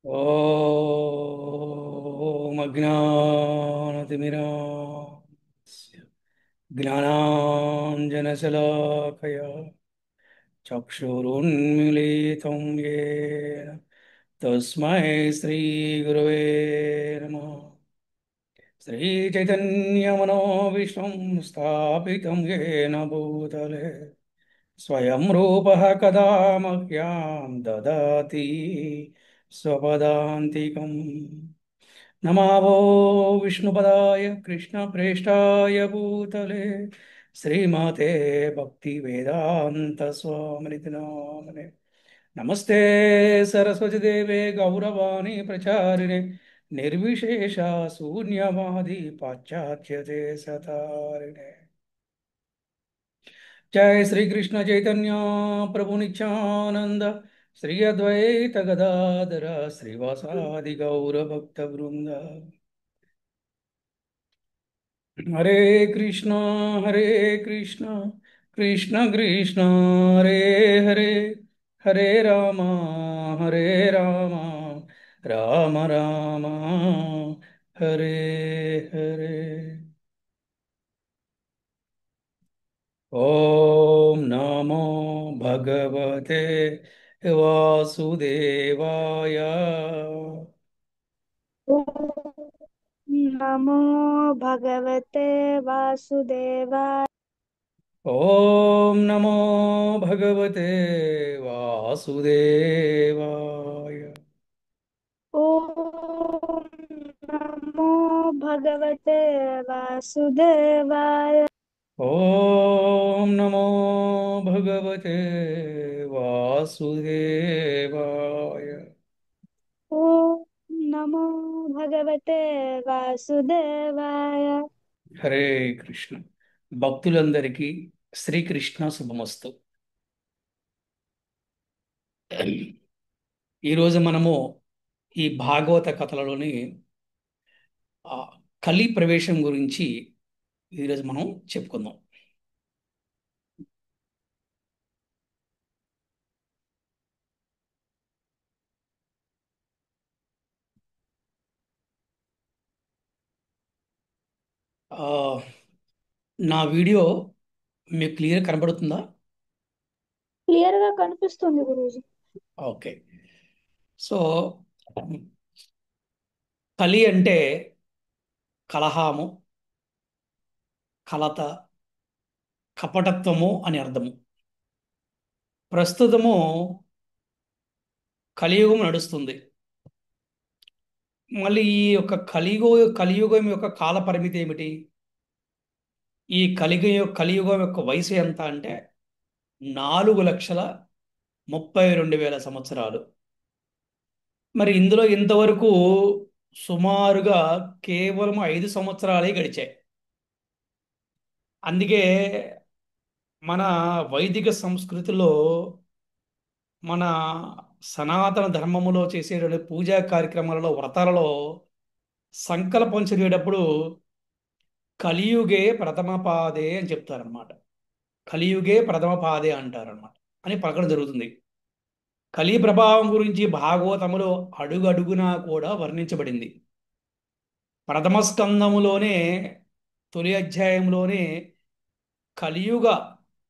ॐ अज्ञानतिमिरान्धस्य ज्ञानाञ्जनशलाकया चक्षुरुन्मीलितं येन तस्मै श्रीगुरवे नमः। श्रीचैतन्यमनोविश्वं स्थापितं येन भूतले स्वयं रूपः कदा मह्यां ददाति स्वपदान्तिकम्। नमावो विष्णुपदाय कृष्णप्रेष्ठाय भूतले श्रीमते भक्तिवेदान्तस्वामिनिति नामने। नमस्ते सरस्वतीदेवे गौरवाणी प्रचारिणे निर्विशेष शून्यवादी पाश्चात्य सतारिणे। जय श्री कृष्ण चैतन्य प्रभु नित्यानंद श्री अद्वैत गदाधर श्रीवासादि गौर भक्त वृंद। हरे कृष्ण कृष्ण कृष्ण हरे हरे हरे हरे राम राम हरे हरे। ॐ नमो भगवते वासुदेवाय। ॐ नमो भगवते वासुदेवाय। ॐ नमो भगवते वासुदेवाय। ॐ नमो भगवते वासुदेवाय। ॐ नमो भगवते वासुदेवाय। ॐ नमो भगवते वासुदेवाय। హరే కృష్ణ. భక్తులందరికీ శ్రీకృష్ణ శుభమస్తు. ఈరోజు మనము ఈ భాగవత కథలలోని ఆ, కలి ప్రవేశం గురించి ఈరోజు మనం చెప్పుకుందాం. ఆ, నా వీడియో మీకు క్లియర్ కనబడుతుందా? క్లియర్ గా కనిపిస్తుంది గురూజీ. ఓకే. సో కలి అంటే కలహాము, కలత, కపటత్వము అని అర్థము. ప్రస్తుతము కలియుగం నడుస్తుంది. మళ్ళీ ఈ యొక్క కలియుగం యొక్క కాల పరిమితి ఏమిటి? ఈ కలియుగం యొక్క వయసు ఎంత అంటే 4,32,000 సంవత్సరాలు. మరి ఇందులో ఇంతవరకు సుమారుగా కేవలం 5 సంవత్సరాలే గడిచాయి. అందుకే మన వైదిక సంస్కృతిలో, మన సనాతన ధర్మములో చేసేటువంటి పూజా కార్యక్రమాలలో, వ్రతాలలో సంకల్పం చదివేటప్పుడు కలియుగే ప్రథమ పాదే అని చెప్తారనమాట. కలియుగే ప్రథమ పాదే అంటారనమాట అని పలకడం జరుగుతుంది. కలి ప్రభావం గురించి భాగవతములో అడుగడుగునా కూడా వర్ణించబడింది. ప్రథమ స్కందములోనే, తొలి అధ్యాయంలోనే కలియుగ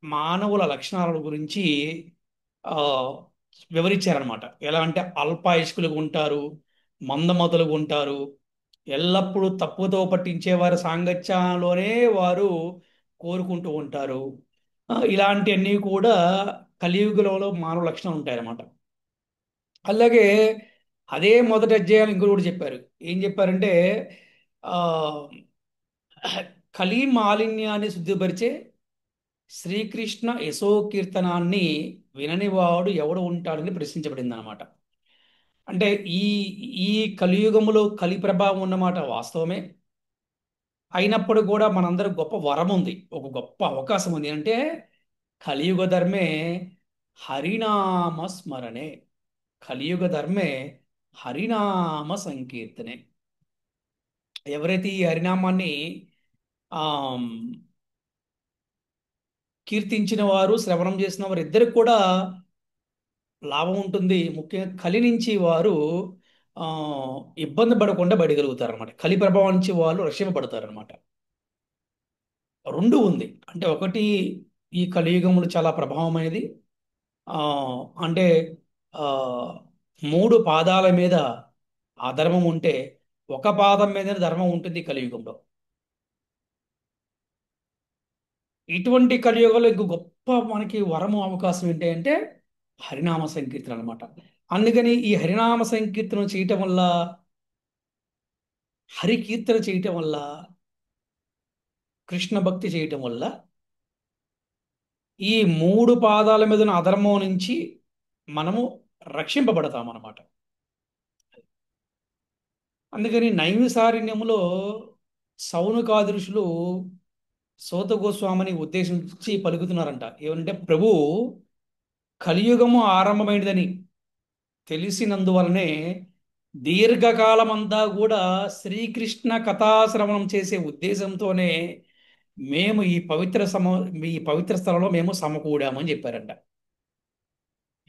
మానవుల లక్షణాల గురించి ఆ, వివరించారనమాట. ఎలా అంటే అల్పాయుష్కులుగా ఉంటారు, మందమతులుగా ఉంటారు, ఎల్లప్పుడూ తప్పుతో పట్టించే వారి సాంగత్యంలోనే వారు కోరుకుంటూ ఉంటారు. ఇలాంటివన్నీ కూడా కలియుగంలో మానవ లక్షణాలు ఉంటాయన్నమాట. అలాగే అదే మొదటి అధ్యాయం ఇంకోటి కూడా చెప్పారు. ఏం చెప్పారంటే ఆ కలి మాలిన్యాన్ని శుద్ధిపరిచే శ్రీకృష్ణ యశో కీర్తనాన్ని విననివాడు ఎవడు ఉంటాడని ప్రశ్నించబడింది అనమాట. అంటే ఈ ఈ కలియుగములో కలి ప్రభావం ఉన్నమాట వాస్తవమే. అయినప్పుడు కూడా మనందరం గొప్ప వరం ఉంది, ఒక గొప్ప అవకాశం ఉంది. అంటే కలియుగ ధర్మే హరినామ స్మరణే, కలియుగ ధర్మే హరినామ సంకీర్తనే. ఎవరైతే ఈ హరినామాన్ని ఆ కీర్తించిన వారు, శ్రవణం చేసిన వారు ఇద్దరికి కూడా లాభం ఉంటుంది. ముఖ్యంగా కలి నుంచి వారు ఆ, ఇబ్బంది పడకుండా బయటగలుగుతారు అనమాట. కలి ప్రభావం నుంచి వాళ్ళు రక్షింపబడతారు అనమాట. రెండు ఉంది అంటే, ఒకటి ఈ కలియుగములు చాలా ప్రభావమైనది. ఆ, అంటే ఆ, మూడు పాదాల మీద అధర్మం ఉంటే ఒక పాదం మీద ధర్మం ఉంటుంది ఈ కలియుగంలో. ఇటువంటి కలియుగంలో ఇంకో గొప్ప మనకి వరము అవకాశం ఏంటి అంటే హరినామ సంకీర్తన అనమాట. అందుకని ఈ హరినామ సంకీర్తన చేయటం వల్ల, హరి కీర్తన చేయటం వల్ల, కృష్ణ భక్తి చేయటం వల్ల ఈ మూడు పాదాల మీద ఉన్న అధర్మం నుంచి మనము రక్షింపబడతాం అన్నమాట. అందుకని నైమిసారణ్యములో సౌనకాది ఋషులు సూత గోస్వామిని ఉద్దేశించి పలుకుతున్నారంట. ఏమంటే, ప్రభు కలియుగము ఆరంభమైనదని తెలిసినందువలనే దీర్ఘకాలమంతా కూడా శ్రీకృష్ణ కథాశ్రవణం చేసే ఉద్దేశంతోనే మేము ఈ పవిత్ర స్థలంలో మేము సమకూడామని చెప్పారంట.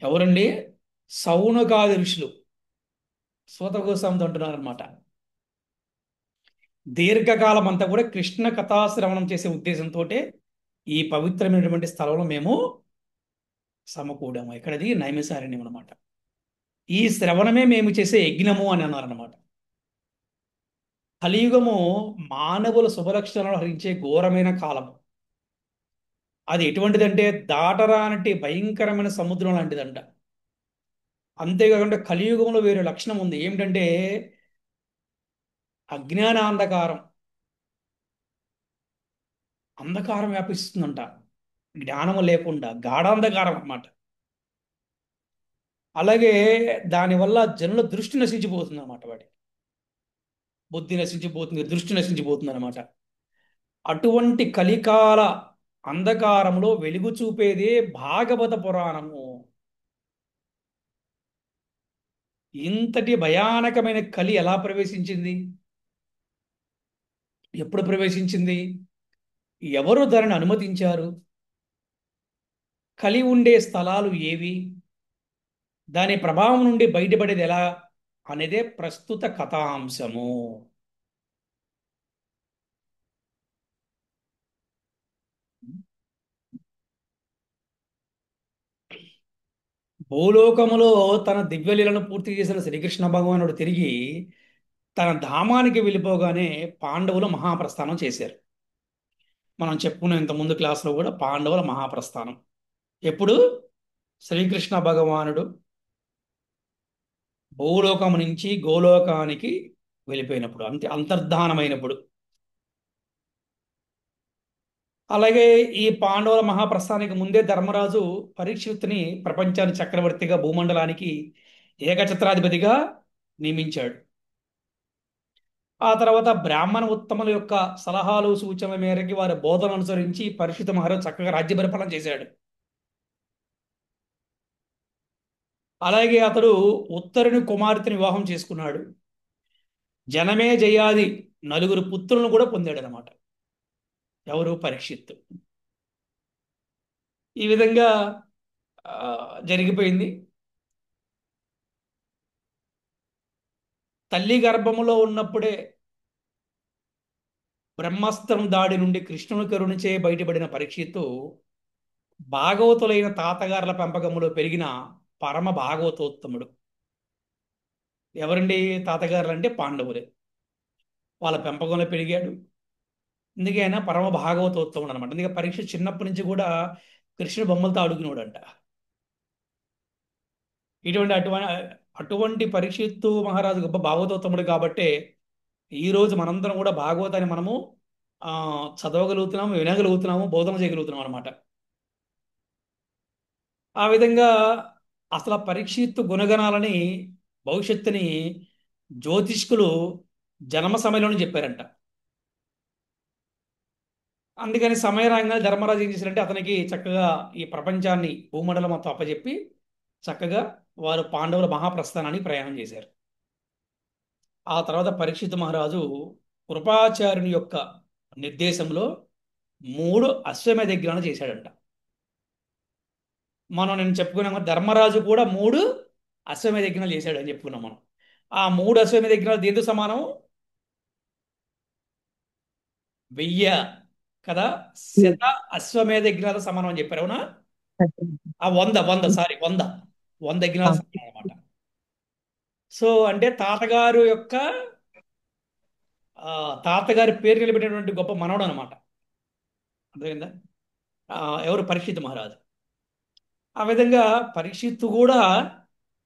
ఎవరండి? సౌనకాది ఋషులు సూత గోస్వామితో అంటున్నారనమాట. దీర్ఘకాలం అంతా కూడా కృష్ణ కథాశ్రవణం చేసే ఉద్దేశంతో ఈ పవిత్రమైనటువంటి స్థలంలో మేము సమకూడాము. ఇక్కడది నైమిసారణ్యం అనమాట. ఈ శ్రవణమే మేము చేసే యజ్ఞము అని అన్నారనమాట. కలియుగము మానవుల శుభలక్షణాలు హరించే ఘోరమైన కాలం. అది ఎటువంటిదంటే దాటరానటి భయంకరమైన సముద్రం లాంటిదంట. అంతేకాకుండా కలియుగంలో వేరే లక్షణం ఉంది. ఏమిటంటే అజ్ఞానాంధకారం, అంధకారం వ్యాపిస్తుందంట. జ్ఞానము లేకుండా గాఢాంధకారం అన్నమాట. అలాగే దానివల్ల జనుల దృష్టి నశించిపోతుంది అన్నమాట. వాడి బుద్ధి నశించిపోతుంది, దృష్టి నశించిపోతుంది అనమాట. అటువంటి కలికాల అంధకారంలో వెలుగు చూపేదే భాగవత పురాణము. ఇంతటి భయానకమైన కలి ఎలా ప్రవేశించింది? ఎప్పుడు ప్రవేశించింది? ఎవరు దానిని అనుమతించారు? కలి ఉండే స్థలాలు ఏవి? దాని ప్రభావం నుండి బయటపడేది ఎలా అనేదే ప్రస్తుత కథాంశము. భూలోకములో తన దివ్యలీలను పూర్తి చేసిన శ్రీకృష్ణ భగవానుడు తిరిగి తన ధామానికి వెళ్ళిపోగానే పాండవులు మహాప్రస్థానం చేశారు. మనం చెప్పుకున్న ఇంత ముందు క్లాసులో కూడా పాండవుల మహాప్రస్థానం ఎప్పుడు? శ్రీకృష్ణ భగవానుడు భూలోకం నుంచి గోలోకానికి వెళ్ళిపోయినప్పుడు, అంతే అంతర్ధానమైనప్పుడు. అలాగే ఈ పాండవుల మహాప్రస్థానానికి ముందే ధర్మరాజు పరీక్షిత్తుని ప్రపంచాన్ని చక్రవర్తిగా, భూమండలానికి ఏకఛత్రాధిపతిగా నియమించాడు. ఆ తర్వాత బ్రాహ్మణ ఉత్తముల యొక్క సలహాలు సూచనల మేరకి వారి బోధన అనుసరించి పరీక్షిత మహారాజు చక్కగా రాజ్య పరిపాలన చేశాడు. అలాగే అతడు ఉత్తరుని కుమార్తెని వివాహం చేసుకున్నాడు. జనమే జయాది నలుగురు పుత్రులను కూడా పొందాడు అనమాట. ఎవరు? పరీక్షిత్తు. ఈ విధంగా జరిగిపోయింది. తల్లి గర్భములో ఉన్నప్పుడే బ్రహ్మాస్త్రం దాడి నుండి కృష్ణుని కరుణించే బయటపడిన పరీక్షిత్తు భాగవతులైన తాతగారుల పెంపకములో పెరిగిన పరమ భాగవతోత్తముడు. ఎవరండి తాతగారులు? అంటే పాండవులే. వాళ్ళ పెంపకంలో పెరిగాడు. అందుకే ఆయన పరమ భాగవతోత్తముడు అనమాట. అందుకే పరీక్ష చిన్నప్పటి నుంచి కూడా కృష్ణుడు బొమ్మలతో ఆడుకునేవాడంట. ఇటువంటి అటువంటి అటువంటి పరీక్షిత్తు మహారాజు గొప్ప భాగవతోత్తముడు కాబట్టే ఈరోజు మనందరం కూడా భాగవతాన్ని మనము ఆ, చదవగలుగుతున్నాము, వినగలుగుతున్నాము, బోధన చేయగలుగుతున్నాం అనమాట. ఆ విధంగా అసలు ఆ పరీక్షిత్తు గుణగణాలని, భవిష్యత్తుని జ్యోతిష్కులు జన్మ సమయంలోనే చెప్పారంట. అందుకని సమయరాంగానే ధర్మరాజు ఏం చేశారంటే అతనికి చక్కగా ఈ ప్రపంచాన్ని, భూమండలం మొత్తం అప్పచెప్పి చక్కగా వారు పాండవుల మహాప్రస్థానానికి ప్రయాణం చేశారు. ఆ తర్వాత పరీక్షిత్ మహారాజు కృపాచార్యుని యొక్క నిర్దేశంలో 3 అశ్వమేధ యజ్ఞాలు చేశాడంట. నేను చెప్పుకున్నాం కదా, ధర్మరాజు కూడా 3 అశ్వమేధ యజ్ఞాలు చేశాడు అని చెప్పుకున్నాం మనం. ఆ 3 అశ్వమేధ యజ్ఞాలు దేంతో సమానం? 1000 కదా. శత అశ్వమేధ యజ్ఞాలు సమానం అని చెప్పారు, అవునా? ఆ 100 సారీ 100 యజ్ఞాలు సమానం అనమాట. సో అంటే తాతగారు యొక్క ఆ, తాతగారి పేరు నిలబెట్టినటువంటి గొప్ప మనవడు అనమాట. అర్థమైందా? ఆ, ఎవరు? పరీక్షిత్ మహారాజు. ఆ విధంగా పరీక్షిత్తు కూడా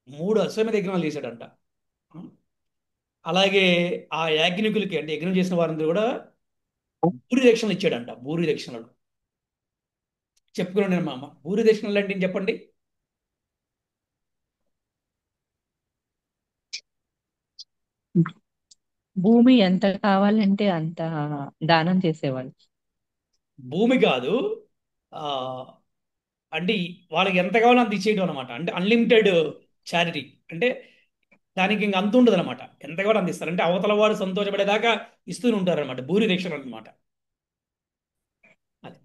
3 అశ్వమేధ యజ్ఞాలు చేశాడంట. అలాగే ఆ యాజ్ఞికులకి, అంటే యజ్ఞం చేసిన వారందరూ కూడా భూరి దక్షిణలు ఇచ్చాడంట. భూరి దక్షిణలు చెప్పుకున్నాను నేను మా అమ్మ. భూరి దక్షిణలు అంటే ఏం చెప్పండి? భూమి ఎంత కావాలంటే అంత దానం చేసేవాళ్ళు. భూమి కాదు. ఆ, అంటే వాళ్ళకి ఎంత కావాలో అంత ఇచ్చేయడం అనమాట. అంటే అన్లిమిటెడ్ చారిటీ. అంటే దానికి ఇంక అంత ఉండదు అనమాట. ఎంత కావాలో అంత ఇస్తారు. అంటే అవతల వాడు సంతోషపడేదాకా ఇస్తూనే ఉంటారు అనమాట. భూరి దక్షిణ అనమాట. అది.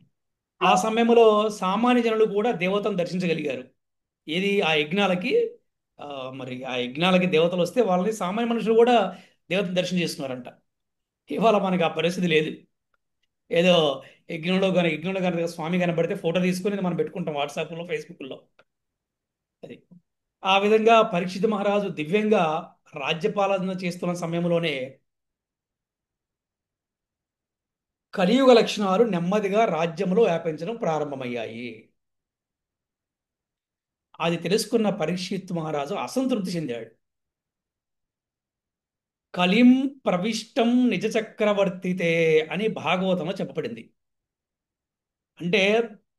ఆ సమయంలో సామాన్య జనులు కూడా దేవతను దర్శించగలిగారు. ఏది? ఆ యజ్ఞాలకి. ఆ, మరి ఆ యజ్ఞాలకి దేవతలు వస్తే వాళ్ళని సామాన్య మనుషులు కూడా దేవతను దర్శనం చేస్తున్నారంట. ఇవాళ మనకి ఆ పరిస్థితి లేదు. ఏదో యజ్ఞంలో కనుక స్వామి కనబడితే ఫోటో తీసుకుని మనం పెట్టుకుంటాం వాట్సాప్లో, ఫేస్బుక్లో. అది. ఆ విధంగా పరీక్షిత్ మహారాజు దివ్యంగా రాజ్యపాలన చేస్తున్న సమయంలోనే కలియుగ లక్షణాలు నెమ్మదిగా రాజ్యంలో వ్యాపించడం ప్రారంభమయ్యాయి. అది తెలుసుకున్న పరీక్షిత్ మహారాజు అసంతృప్తి చెందాడు. కలిం ప్రవిష్టం నిజ చక్రవర్తితే అని భాగవతంలో చెప్పబడింది. అంటే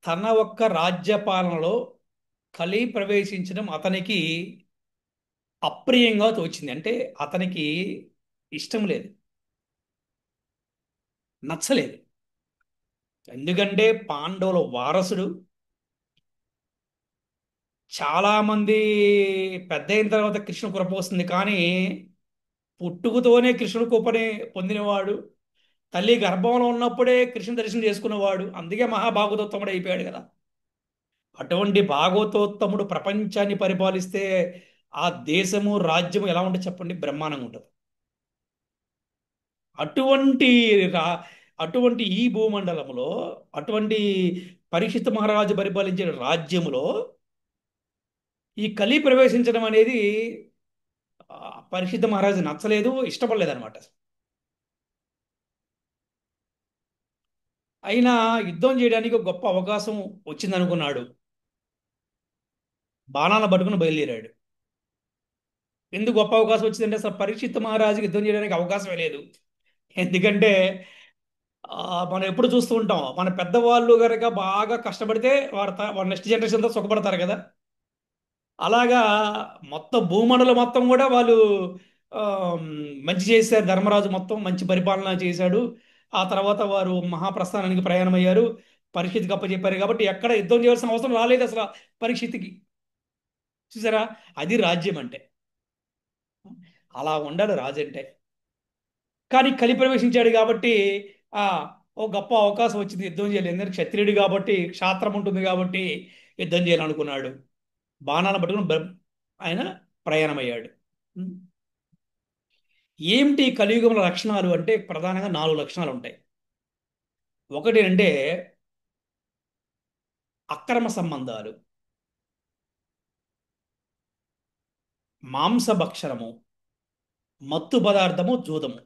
తన ఒక్క రాజ్యపాలనలో కలి ప్రవేశించడం అతనికి అప్రియంగా తోచింది. అంటే అతనికి ఇష్టం లేదు, నచ్చలేదు. ఎందుకంటే పాండవుల వారసుడు. చాలా మంది పెద్ద అయిన తర్వాత కృష్ణ కృప వస్తుంది, కానీ పుట్టుకతోనే కృష్ణుడు కృపని పొందినవాడు. తల్లి గర్భంలో ఉన్నప్పుడే కృష్ణ దర్శనం చేసుకున్నవాడు. అందుకే మహాభాగవతోత్తముడు అయిపోయాడు కదా. అటువంటి భాగవతోత్తముడు ప్రపంచాన్ని పరిపాలిస్తే ఆ దేశము రాజ్యము ఎలా ఉంటుంది చెప్పండి? బ్రహ్మాండంగా ఉంటుంది. అటువంటి రా అటువంటి ఈ భూమండలంలో, అటువంటి పరీక్షిత్ మహారాజు పరిపాలించిన రాజ్యములో ఈ కలి ప్రవేశించడం అనేది పరీక్షిత్ మహారాజు నచ్చలేదు, ఇష్టపడలేదు అనమాట. అయినా యుద్ధం చేయడానికి ఒక గొప్ప అవకాశం వచ్చిందనుకున్నాడు. బాణాలను పట్టుకుని బయలుదేరాడు. ఎందుకు గొప్ప అవకాశం వచ్చిందంటే అసలు పరీక్షిత్ మహారాజుకి యుద్ధం చేయడానికి అవకాశమే లేదు. ఎందుకంటే ఆ, మనం ఎప్పుడు చూస్తూ ఉంటాం, మన పెద్దవాళ్ళు కనుక బాగా కష్టపడితే వారి నెక్స్ట్ జనరేషన్తో సుఖపడతారు కదా. అలాగా మొత్తం భూమండలం మొత్తం కూడా వాళ్ళు ఆ, మంచి చేశారు. ధర్మరాజు మొత్తం మంచి పరిపాలన చేశాడు. ఆ తర్వాత వారు మహాప్రస్థానానికి ప్రయాణమయ్యారు. పరీక్షిత్కి అప్పచెప్పారు కాబట్టి ఎక్కడ యుద్ధం చేయాల్సిన అవసరం రాలేదు అసలు పరీక్షిత్కి. చూసారా? అది రాజ్యం అంటే. అలా ఉండాలి రాజు అంటే. కానీ కలి ప్రవేశించాడు కాబట్టి ఆ ఓ గొప్ప అవకాశం వచ్చింది, యుద్ధం చేయాలి. ఎందుకంటే క్షత్రియుడు కాబట్టి, క్షాత్రం ఉంటుంది కాబట్టి యుద్ధం చేయాలనుకున్నాడు. బాణాలను పట్టుకుని ఆయన ప్రయాణమయ్యాడు. ఏమిటి కలియుగంలో లక్షణాలు అంటే ప్రధానంగా 4 లక్షణాలు ఉంటాయి. ఒకటి అంటే అక్రమ సంబంధాలు, మాంసభక్షణము, మత్తు పదార్థము, జూదము.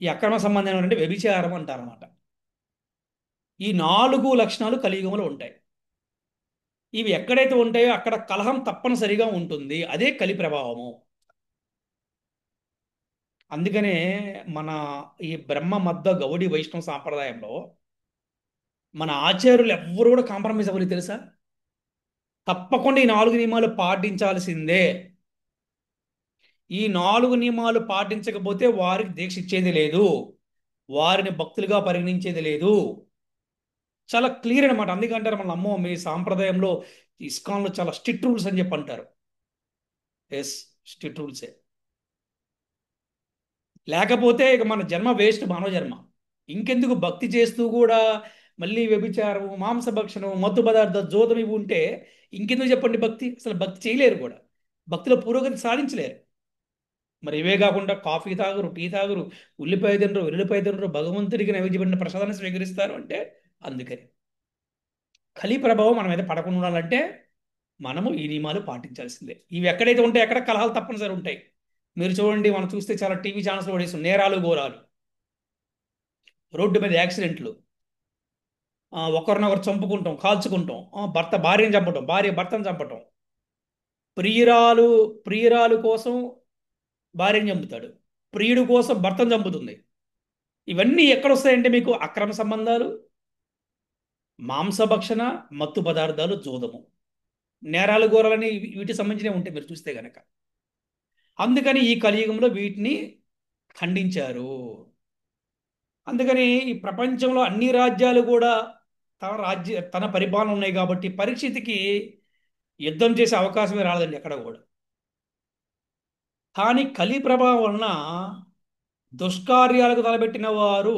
ఈ అక్రమ సంబంధం అంటే వ్యభిచారం అంటారన్నమాట. ఈ 4 లక్షణాలు కలియుగంలో ఉంటాయి. ఇవి ఎక్కడైతే ఉంటాయో అక్కడ కలహం తప్పనిసరిగా ఉంటుంది. అదే కలి ప్రభావము. అందుకనే మన ఈ బ్రహ్మ మధ్య గౌడి వైష్ణవ సాంప్రదాయంలో మన ఆచార్యులు ఎవ్వరు కూడా కాంప్రమైజ్ అవ్వలేదు తెలుసా. తప్పకుండా ఈ 4 నియమాలు పాటించాల్సిందే. ఈ 4 నియమాలు పాటించకపోతే వారికి దీక్ష ఇచ్చేది లేదు, వారిని భక్తులుగా పరిగణించేది లేదు. చాలా క్లియర్ అనమాట. అందుకంటారు మన అమ్మో మీ సాంప్రదాయంలో ఇస్కాన్లో చాలా స్ట్రిక్ట్ రూల్స్ అని చెప్పి అంటారు. ఎస్, స్ట్రిక్ట్ రూల్సే. లేకపోతే ఇక మన జన్మ వేస్ట్, మానవ జన్మ. ఇంకెందుకు భక్తి చేస్తూ కూడా మళ్ళీ వ్యభిచారం, మాంసభక్షణం, మత్తు పదార్థ జోదం ఇవి ఉంటే ఇంకెందుకు చెప్పండి భక్తి? అసలు భక్తి చేయలేరు కూడా, భక్తిలో పురోగతి సాధించలేరు. మరి ఇవే కాకుండా కాఫీ తాగరు, టీ తాగరు, ఉల్లిపాయ తినరు, వెల్లుల్లిపాయ తినరు, భగవంతుడికి నైవేద్యపడిన ప్రసాదాన్ని స్వీకరిస్తారు అంటే అందుకని కలి ప్రభావం మన మీద పడకుండా ఉండాలంటే మనము ఈ నియమాలు పాటించాల్సిందే. ఇవి ఎక్కడైతే ఉంటాయి ఎక్కడ కలహాలు తప్పనిసరి ఉంటాయి. మీరు చూడండి, మనం చూస్తే చాలా టీవీ ఛానల్స్ పడేస్తుంది నేరాలు ఘోరాలు, రోడ్డు మీద యాక్సిడెంట్లు, ఒకరినొకరు చంపుకుంటాం, కాల్చుకుంటాం, భర్త భార్యను చంపటం, భార్య భర్తను చంపటం, ప్రియురాలు ప్రియురాలు కోసం భార్యను చంపుతాడు, ప్రియుడు కోసం భర్తను చంపుతుంది. ఇవన్నీ ఎక్కడొస్తాయంటే మీకు అక్రమ సంబంధాలు, మాంసభక్షణ, మత్తు పదార్థాలు, జోదము, నేరాలు ఘోరాలని వీటికి సంబంధించినవి ఉంటాయి మీరు చూస్తే గనక. అందుకని ఈ కలియుగంలో వీటిని ఖండించారు. అందుకని ఈ ప్రపంచంలో అన్ని రాజ్యాలు కూడా తన పరిపాలన ఉన్నాయి కాబట్టి పరీక్షిత్కి యుద్ధం చేసే అవకాశమే రాలేదండి ఎక్కడ కూడా. కానీ కలి ప్రభావం వలన దుష్కార్యాలకు తలపెట్టిన వారు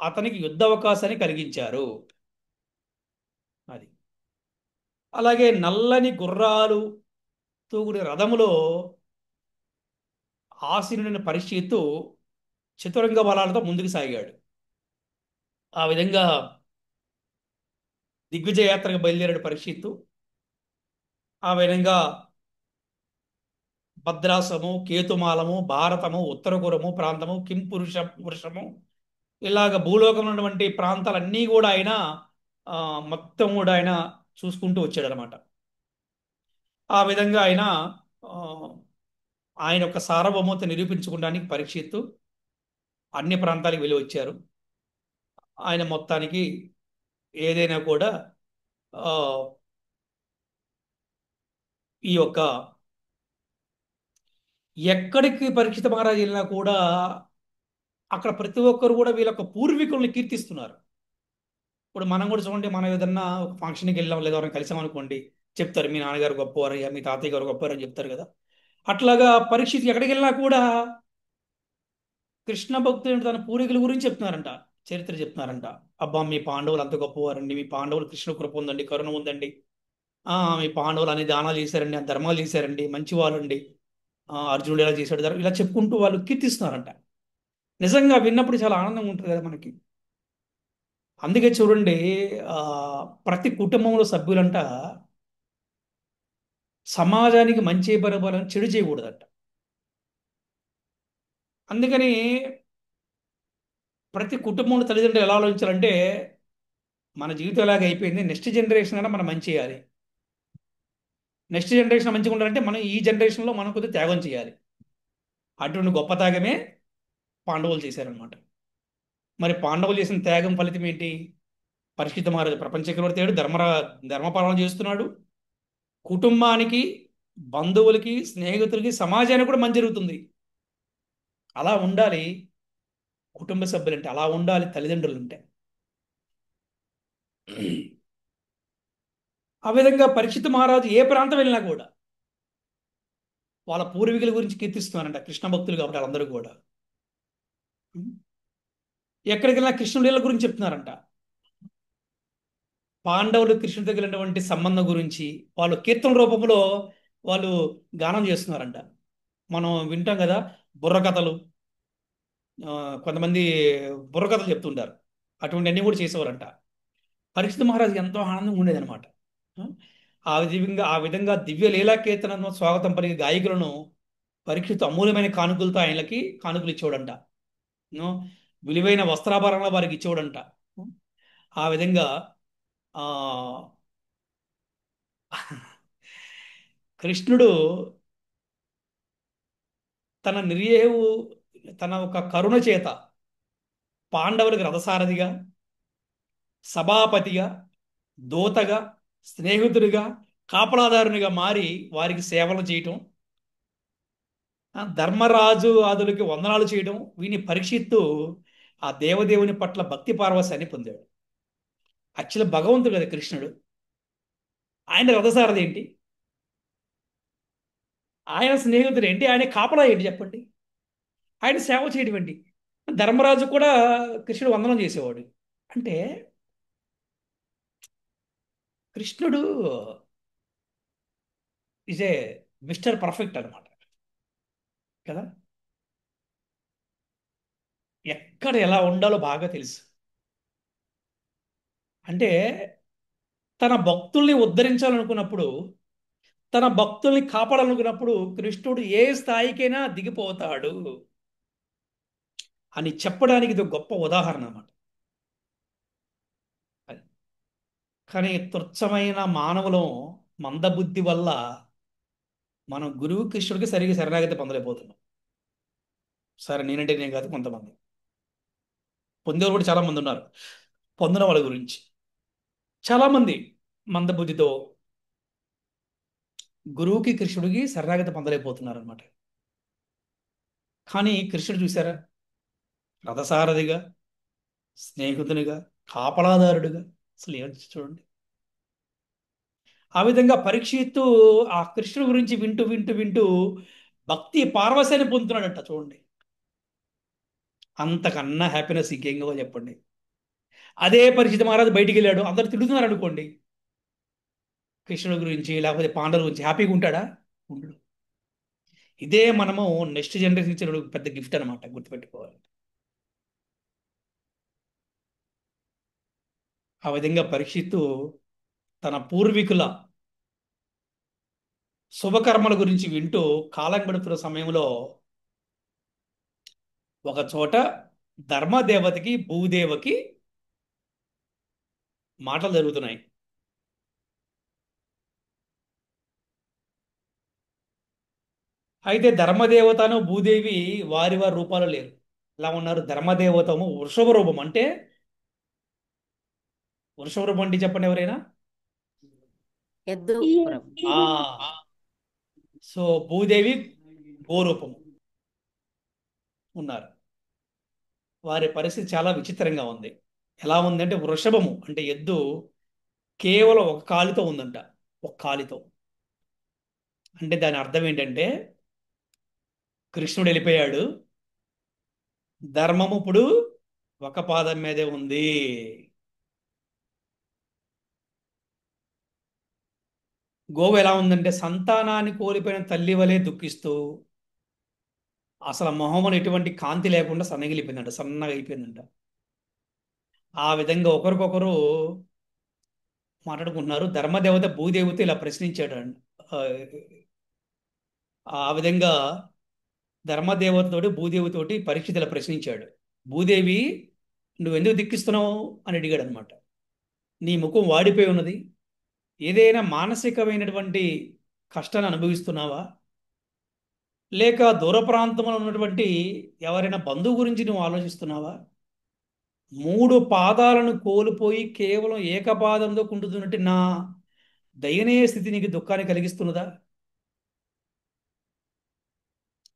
అతనికి యుద్ధ అవకాశాన్ని కలిగించారు. అది అలాగే నల్లని గుర్రాలు తూగుడి రథములో ఆసీనుడైన పరీక్షిత్తు చతురంగ బలాలతో ముందుకు సాగాడు. ఆ విధంగా దిగ్విజయ యాత్రకు బయలుదేరాడు పరీక్షిత్తు. ఆ విధంగా భద్రాసము, కేతుమాలము, భారతము, ఉత్తరగురము ప్రాంతము, వృషము, ఇలాగ భూలోకంలో ఉన్నటువంటి ప్రాంతాలన్నీ కూడా ఆయన ఆ, మొత్తం కూడా ఆయన చూసుకుంటూ వచ్చాడు అనమాట. ఆ విధంగా ఆయన ఆ, ఆయన యొక్క సార్వభౌమత నిరూపించుకోవడానికి పరీక్షిత్తు అన్ని ప్రాంతాలకు వెళ్ళి వచ్చారు. ఆయన మొత్తానికి ఏదైనా కూడా ఆ, ఈ యొక్క ఎక్కడికి పరీక్షిత మహారాజు వెళ్ళినా కూడా అక్కడ ప్రతి ఒక్కరు కూడా వీళ్ళ యొక్క పూర్వీకుల్ని కీర్తిస్తున్నారు. ఇప్పుడు మనం కూడా చూడండి, మనం ఏదన్నా ఒక ఫంక్షన్కి వెళ్ళాం లేదా ఎవరైనా కలిసాం అనుకోండి, చెప్తారు మీ నాన్నగారు గొప్పవారయ్యా, మీ తాతయ్య గారు గొప్పవారు అని చెప్తారు కదా. అట్లాగా పరీక్షిత్ ఎక్కడికి వెళ్ళినా కూడా కృష్ణ భక్తులు తన పూర్వీకుల గురించి చెప్తున్నారంట, చరిత్ర చెప్తున్నారంట. అబ్బా మీ పాండవులు అంత గొప్పవారండి, మీ పాండవులు కృష్ణ కృప ఉందండి, కరుణ ఉందండి, మీ పాండవులు అన్ని దానాలు చేశారండి, అన్ని ధర్మాలు చేశారండి, మంచి వాళ్ళండి, అర్జునుడు ఎలా చేశాడు ఇలా చెప్పుకుంటూ వాళ్ళు కీర్తిస్తున్నారంట. నిజంగా విన్నప్పుడు చాలా ఆనందంగా ఉంటుంది కదా మనకి. అందుకే చూడండి, ఆ, ప్రతి కుటుంబంలో సభ్యులంట సమాజానికి మంచి పరపాలని చెడు చేయకూడదంట. అందుకని ప్రతి కుటుంబంలో తల్లిదండ్రులు ఎలా ఆలోచించాలంటే మన జీవితం ఎలాగ అయిపోయింది, నెక్స్ట్ జనరేషన్ అయినా మనం మంచి చేయాలి. నెక్స్ట్ జనరేషన్ మంచిగా ఉండాలంటే మనం ఈ జనరేషన్లో మనం కొద్దిగా త్యాగం చేయాలి. అటువంటి గొప్ప త్యాగమే పాండవులు చేశారనమాట. మరి పాండవులు చేసిన త్యాగం ఫలితం ఏంటి? పరిస్థితి మహారాజు ప్రపంచ చక్రవర్తి అయ్యాడు, ధర్మపాలన చేస్తున్నాడు. కుటుంబానికి, బంధువులకి, స్నేహితులకి, సమాజానికి కూడా మంచి జరుగుతుంది. అలా ఉండాలి కుటుంబ సభ్యులంటే, అలా ఉండాలి తల్లిదండ్రులు అంటే. ఆ విధంగా పరీక్షిత్ మహారాజు ఏ ప్రాంతం వెళ్ళినా కూడా వాళ్ళ పూర్వీకుల గురించి కీర్తిస్తున్నారంట, కృష్ణ భక్తులు కాబట్టి వాళ్ళందరూ కూడా. ఎక్కడికి వెళ్ళినా కృష్ణుడి గురించి చెప్తున్నారంట. పాండవులు కృష్ణుడి దగ్గర ఉన్నటువంటి సంబంధం గురించి వాళ్ళు కీర్తన రూపంలో వాళ్ళు గానం చేస్తున్నారంట. మనం వింటాం కదా బుర్రకథలు, ఆ, కొంతమంది బుర్రకథలు చెప్తుంటారు, అటువంటి అన్ని కూడా చేసేవారంట. పరీక్షిత్ మహారాజుకి ఎంతో ఆనందంగా ఉండేదన్నమాట. ఆ విధంగా దివ్య లీలా కీర్తనను స్వాగతం పలికే గాయకులను పరీక్షిత్ అమూల్యమైన కానుకలతో ఆయనకి కానుకలు ఇచ్చేవాడంట. ఆ, విలువైన వస్త్రాభరణాలు వారికి ఇచ్చేవాడంట. ఆ విధంగా ఆ కృష్ణుడు తన నిర్యేవు తన ఒక కరుణ చేత పాండవులకు రథసారథిగా, సభాపతిగా, దూతగా, స్నేహితుడిగా, కాపలాదారునిగా మారి వారికి సేవలు చేయటం, ధర్మరాజు ఆదులకి వందనాలు చేయడం, వీని పరీక్షిత్తు ఆ దేవదేవుని పట్ల భక్తి పారవస్యాన్ని పొందాడు. యాక్చువల్ భగవంతుడు కదా కృష్ణుడు, ఆయన రథసారథి ఏంటి, ఆయన స్నేహితుడు ఏంటి, ఆయన కాపలా ఏంటి చెప్పండి, ఆయన సేవ చేయడం ఏంటి. ధర్మరాజు కూడా కృష్ణుడు వందనం చేసేవాడు. అంటే కృష్ణుడు ఈజ్ ఏ మిస్టర్ పర్ఫెక్ట్ అనమాట కదా. ఎక్కడ ఎలా ఉండాలో బాగా తెలుసు. అంటే తన భక్తుల్ని ఉద్ధరించాలనుకున్నప్పుడు, తన భక్తుల్ని కాపాడాలనుకున్నప్పుడు కృష్ణుడు ఏ స్థాయికైనా దిగిపోతాడు అని చెప్పడానికి ఇది ఒక గొప్ప ఉదాహరణ అన్నమాట. అది. కానీ తుచ్చమైన మానవులం మందబుద్ధి వల్ల మనం గురువు కృష్ణుడికి సరిగ్గా శరణాగతి పొందలేకపోతున్నాం. సరే, నేనంటే నేను కాదు, కొంతమంది పొందేవారు కూడా చాలా మంది ఉన్నారు. పొందిన వాళ్ళ గురించి చాలా మంది మందబుద్ధితో గురువుకి కృష్ణుడికి శరణాగతి పొందలేకపోతున్నారు అనమాట. కానీ కృష్ణుడు చూసారా, రథసారథిగా, స్నేహితునిగా, కాపలాదారుడిగా, అసలు ఏం చూడండి. ఆ విధంగా పరీక్షిత్తు ఆ కృష్ణుడి గురించి వింటూ వింటూ వింటూ భక్తి పారవశ్యాన్ని పొందుతున్నాడంట చూడండి. అంతకన్నా హ్యాపీనెస్ ఇంకేం కావాలో చెప్పండి. అదే పరీక్షిత్ మహారాజు బయటికి వెళ్ళాడు, అందరు తిడుతున్నారు అనుకోండి కృష్ణుడి గురించి, లేకపోతే పాండవుల గురించి, హ్యాపీగా ఉంటాడా? ఉండడు. ఇదే మనము నెక్స్ట్ జనరేషన్ ఇచ్చిన పెద్ద గిఫ్ట్ అనమాట, గుర్తుపెట్టుకోవాలి. ఆ విధంగా పరీక్షిత్తు తన పూర్వీకుల శుభకర్మల గురించి వింటూ కాలం గడుపుతున్న సమయంలో ఒక చోట ధర్మదేవతకి భూదేవకి మాటలు జరుగుతున్నాయి. అయితే ధర్మదేవతను భూదేవి వారి వారి రూపాలు లేరు. ఎలా ఉన్నారు? ధర్మదేవతము వృషభ రూపం. అంటే వృషభ రూపం అంటే చెప్పండి ఎవరైనా. ఎద్దు ఈ ప్రభు. ఆ సో భూదేవి గోరూపము ఉన్నారు. వారి పరిస్థితి చాలా విచిత్రంగా ఉంది. ఎలా ఉందంటే వృషభము అంటే ఎద్దు కేవలం ఒక కాలితో ఉందంట. ఒక కాలితో. అంటే దాని అర్థం ఏంటంటే కృష్ణుడు వెళ్ళిపోయాడు, ధర్మము ఇప్పుడు ఒక పాదం మీదే ఉంది. గోవు ఎలా ఉందంటే సంతానాన్ని కోల్పోయిన తల్లి వలె దుఃఖిస్తూ అసలు మొహమున ఎటువంటి కాంతి లేకుండా సన్నగిలిపోయిందంట, సన్నగా అయిపోయిందంట. ఆ విధంగా ఒకరికొకరు మాట్లాడుకుంటున్నారు. ధర్మదేవత భూదేవత ఇలా ప్రశ్నించాడు అండి. ఆ ఆ విధంగా ధర్మదేవతతోటి భూదేవితోటి పరీక్షిత్ ఇలా ప్రశ్నించాడు. భూదేవి, నువ్వు ఎందుకు దిక్కిస్తున్నావు అని అడిగాడు అనమాట. నీ ముఖం వాడిపోయి ఉన్నది, ఏదైనా మానసికమైనటువంటి కష్టాన్ని అనుభవిస్తున్నావా, లేక దూర ప్రాంతంలో ఉన్నటువంటి ఎవరైనా బంధువు గురించి నువ్వు ఆలోచిస్తున్నావా? మూడు పాదాలను కోల్పోయి కేవలం ఏకపాదంతో కుంటున్నట్టు నా దయనీయ స్థితి నీకు దుఃఖాన్ని కలిగిస్తున్నదా?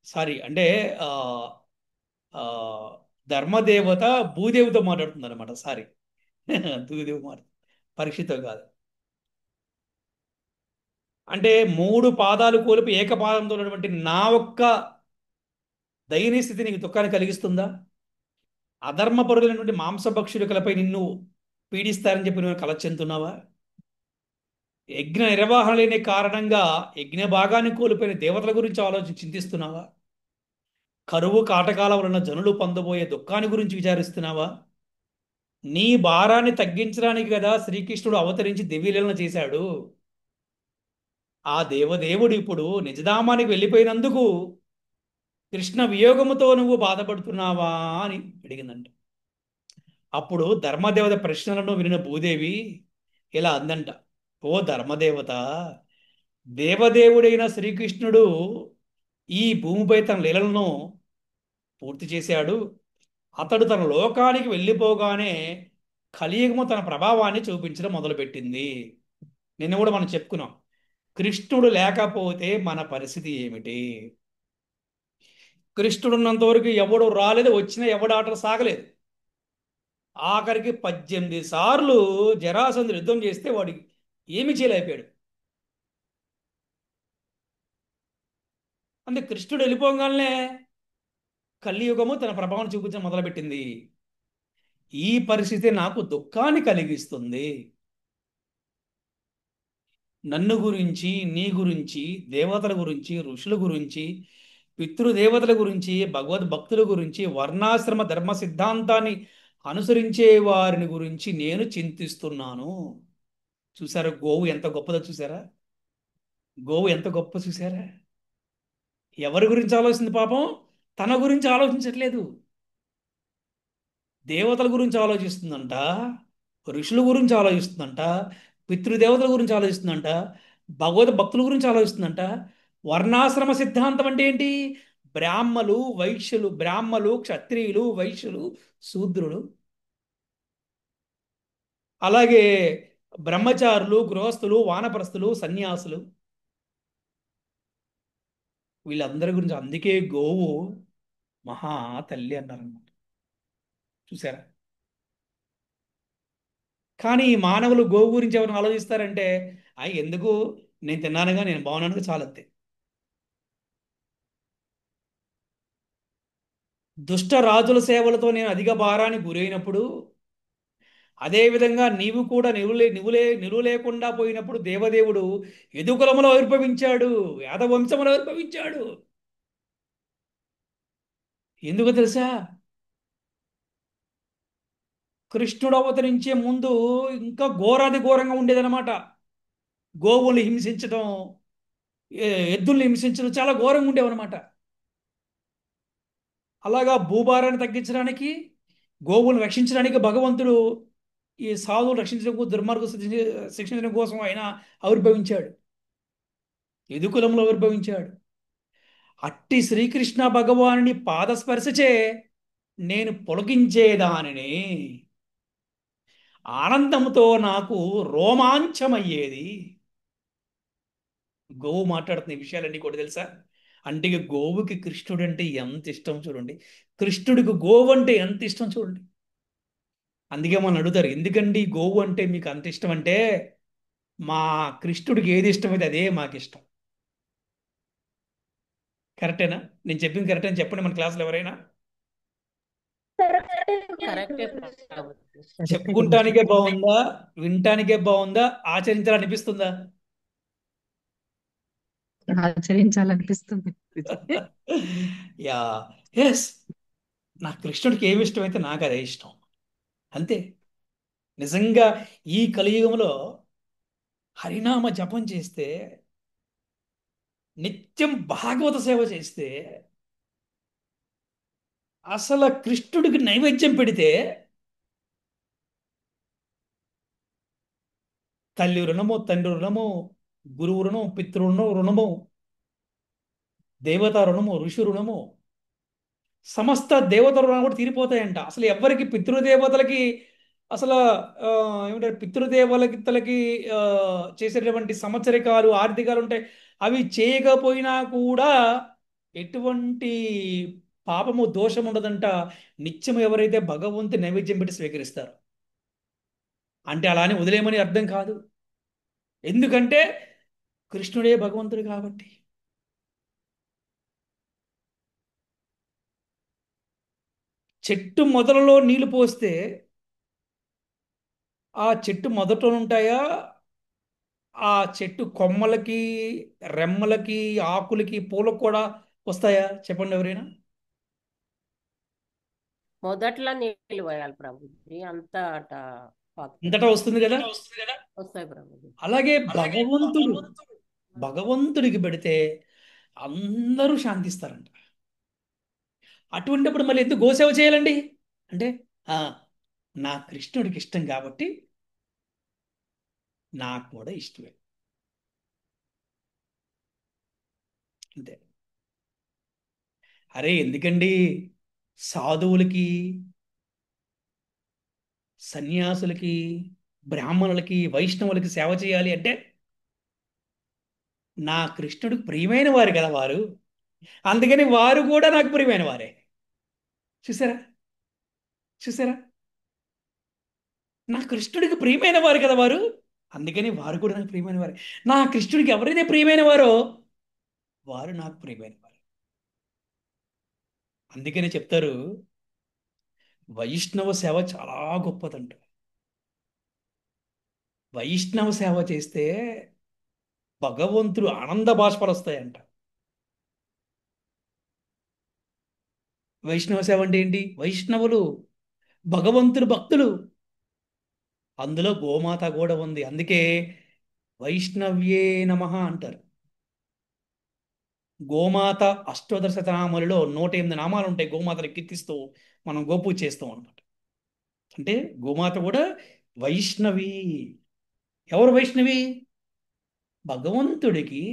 సారీ అంటే ఆ ఆ ధర్మదేవత భూదేవితో మాట్లాడుతుంది అనమాట. సారీ భూదేవి మాట, పరీక్షతో కాదు. అంటే మూడు పాదాలు కోల్పి ఏకపాదంతో ఉన్నటువంటి నా ఒక్క దయనీయ స్థితి నీకు దుఃఖాన్ని కలిగిస్తుందా? అధర్మపరులైనటువంటి మాంసభక్షులకలపై నిన్ను పీడిస్తారని చెప్పి నువ్వు కల చెందుతున్నావా? యజ్ఞ నిర్వహణ లేని కారణంగా యజ్ఞ భాగాన్ని కోల్పోయిన దేవతల గురించి ఆలోచించి చింతిస్తున్నావా? కరువు కాటకాల వలన జనులు పొందబోయే దుఃఖాన్ని గురించి విచారిస్తున్నావా? నీ భారాన్ని తగ్గించడానికి కదా శ్రీకృష్ణుడు అవతరించి దివ్యలీలన చేశాడు. ఆ దేవదేవుడు ఇప్పుడు నిజధామానికి వెళ్ళిపోయినందుకు కృష్ణ వియోగముతో నువ్వు బాధపడుతున్నావా అని అడిగిందంట. అప్పుడు ధర్మదేవత ప్రశ్నలను వినిన భూదేవి ఇలా అందంట. ఓ ధర్మదేవత, దేవదేవుడైన శ్రీకృష్ణుడు ఈ భూమిపై తన లీలలను పూర్తి చేశాడు. అతడు తన లోకానికి వెళ్ళిపోగానే కలియుగము తన ప్రభావాన్ని చూపించడం మొదలుపెట్టింది. నిన్న కూడా మనం చెప్పుకున్నాం, కృష్ణుడు లేకపోతే మన పరిస్థితి ఏమిటి? కృష్ణుడు ఉన్నంత వరకు ఎవడు రాలేదు, వచ్చినా ఎవడు ఆటలు సాగలేదు. ఆఖరికి 18 సార్లు జరాసంధుడు యుద్ధం చేస్తే వాడికి ఏమి చేయలేకపోయాడు. అంటే కృష్ణుడు వెళ్ళిపోగానే కలియుగము తన ప్రభావం చూపించడం మొదలుపెట్టింది. ఈ పరిస్థితి నాకు దుఃఖాన్ని కలిగిస్తుంది. నన్ను గురించి, నీ గురించి, దేవతల గురించి, ఋషుల గురించి పితృదేవతల గురించి, భగవద్భక్తుల గురించి, వర్ణాశ్రమ ధర్మ సిద్ధాంతాన్ని అనుసరించే వారిని గురించి నేను చింతిస్తున్నాను. చూసారా గోవు ఎంత గొప్పదో చూసారా? గోవు ఎంత గొప్ప చూసారా? ఎవరి గురించి ఆలోచిస్తుంది పాపం? తన గురించి ఆలోచించట్లేదు. దేవతల గురించి ఆలోచిస్తుందంట, ఋషుల గురించి ఆలోచిస్తుందంట, పితృదేవతల గురించి ఆలోచిస్తుందంట, భగవద్ భక్తుల గురించి ఆలోచిస్తుందంట. వర్ణాశ్రమ సిద్ధాంతం అంటే ఏంటి? బ్రాహ్మలు, క్షత్రియులు, వైశ్యులు, శూద్రులు, అలాగే బ్రహ్మచారులు, గృహస్థులు, వానప్రస్థులు, సన్యాసులు, వీళ్ళందరి గురించి. అందుకే గోవు మహా తల్లి అన్నారన్నమాట. చూసారా? కానీ ఈ మానవులు గోవు గురించి ఎవరైనా ఆలోచిస్తారంటే, అయ్యి ఎందుకు, నేను తిన్నానుగా, నేను బాగున్నానుగా, చాలంతే. దుష్ట రాజుల సేవలతో నేను అధిక భారానికి గురైనప్పుడు, అదేవిధంగా నీవు కూడా నిలువు లేకుండా పోయినప్పుడు దేవదేవుడు యదుకులములో ఆవిర్భవించాడు, యాదవంశములో ఆవిర్భవించాడు. ఎందుకు తెలుసా? కృష్ణుడు అవతరించే ముందు ఇంకా ఘోరాది ఘోరంగా ఉండేదన్నమాట. గోవుల్ని హింసించడం, ఎద్దుల్ని హింసించడం చాలా ఘోరంగా ఉండేవన్నమాట. అలాగా భూభారాన్ని తగ్గించడానికి, గోవులను రక్షించడానికి భగవంతుడు ఈ సాధువులు రక్షించడం కోసం, శిక్షించడం కోసం ఆయన ఆవిర్భవించాడు, యదుకులంలో ఆవిర్భవించాడు. అట్టి శ్రీకృష్ణ భగవానుని పాదస్పర్శచే నేను పొలకించేదానిని, ఆనందంతో నాకు రోమాంచమయ్యేది. గోవు మాట్లాడుతున్న ఈ విషయాలన్నీ కూడా తెలుసా? అంటే ఇక గోవుకి కృష్ణుడు అంటే ఎంత ఇష్టం చూడండి. కృష్ణుడికి గోవు అంటే ఎంత ఇష్టం చూడండి. అందుకే మనం అడుగుతారు, ఎందుకండి గోవు అంటే మీకు అంత ఇష్టం అంటే, మా కృష్ణుడికి ఏది ఇష్టమైతే అదే మాకు ఇష్టం. కరెక్టేనా? నేను చెప్పింది కరెక్ట్ అని చెప్పండి మన క్లాసులో ఎవరైనా. కరెక్టే కరెక్టే గురూజీ. ప్రభు. కరెక్టే గురూజీ. చెప్పుకుంటానికే బాగుందా, వినటానికే బాగుందా, ఆచరించాలనిపిస్తుందా? ఆచరించాలనిపిస్తుంది గురూజీ. Yeah, yes. నా కృష్ణుడికి ఏమి ఇష్టమైతే నాకు అదే ఇష్టం, అంతే. నిజంగా ఈ కలియుగంలో హరినామ జపం చేస్తే, నిత్యం భాగవత సేవ చేస్తే, అసలు కృష్ణుడికి నైవేద్యం పెడితే తల్లి రుణము, తండ్రి రుణము, గురువు రుణము, పితృ రుణము, దేవతా రుణము, ఋషి రుణము, సమస్త దేవతల రుణాలు కూడా తీరిపోతాయంట. అసలు ఎవరికి పితృదేవతలకి అసలు ఆ, ఏమంటారు, పితృదేవతలకి చేసేటటువంటి సంవత్సరికాలు, ఆర్థికాలు ఉంటాయి. అవి చేయకపోయినా కూడా ఎటువంటి పాపము, దోషం ఉండదంట. నిత్యం ఎవరైతే భగవంతు నైవేద్యం పెట్టి స్వీకరిస్తారు, అంటే అలా అని వదిలేయమని అర్థం కాదు. ఎందుకంటే కృష్ణుడే భగవంతుడు కాబట్టి. చెట్టు మొదలలో నీళ్లు పోస్తే ఆ చెట్టు మొదట్లో ఉంటాయా, ఆ చెట్టు కొమ్మలకి, రెమ్మలకి, ఆకులకి, పూలకు కూడా వస్తాయా? చెప్పండి ఎవరైనా. మొదట్లో నీళ్ళు పోయాలి ప్రభుజీ, అంతా అట పాకుతుంది. ఇంతటా వస్తుంది కదా. వస్తాయి ప్రభుజీ. అలాగే భగవంతుడికి పెడితే అందరూ శాంతిస్తారంట. అటువంటిప్పుడు మళ్ళీ ఎందుకు గోసేవ చేయాలండి అంటే, ఆ, నా కృష్ణుడికి ఇష్టం కాబట్టి నాకు కూడా ఇష్టమే, అంతే. అరే ఎందుకండి సాధువులకి, సన్యాసులకి, బ్రాహ్మణులకి, వైష్ణవులకి సేవ చేయాలి అంటే, నా కృష్ణుడికి ప్రియమైన వారు కదా వారు, అందుకని వారు కూడా నాకు ప్రియమైన వారే. చూసారా? చూసారా? నా కృష్ణుడికి ప్రియమైన వారు కదా వారు, అందుకని వారు కూడా నాకు ప్రియమైన వారే. నా కృష్ణుడికి ఎవరైతే ప్రియమైన వారో వారు నాకు ప్రియమైన వారు. అందుకని చెప్తారు, వైష్ణవ సేవ చాలా గొప్పదంట. వైష్ణవ సేవ చేస్తే భగవంతుడు ఆనంద బాష్పాలు వస్తాయంట. వైష్ణవ సేవ అంటే ఏంటి? వైష్ణవులు, భగవంతుడు భక్తులు, అందులో గోమాత కూడా ఉంది. అందుకే వైష్ణవ్యే నమః అంటారు. గోమాత అష్టోత్తర శతనామాలలో 108 నామాలు ఉంటాయి గోమాతని కీర్తిస్తూ మనం గోపూజ చేస్తాం అనమాట. అంటే గోమాత కూడా వైష్ణవి. ఎవరు వైష్ణవి? భగవంతుడికి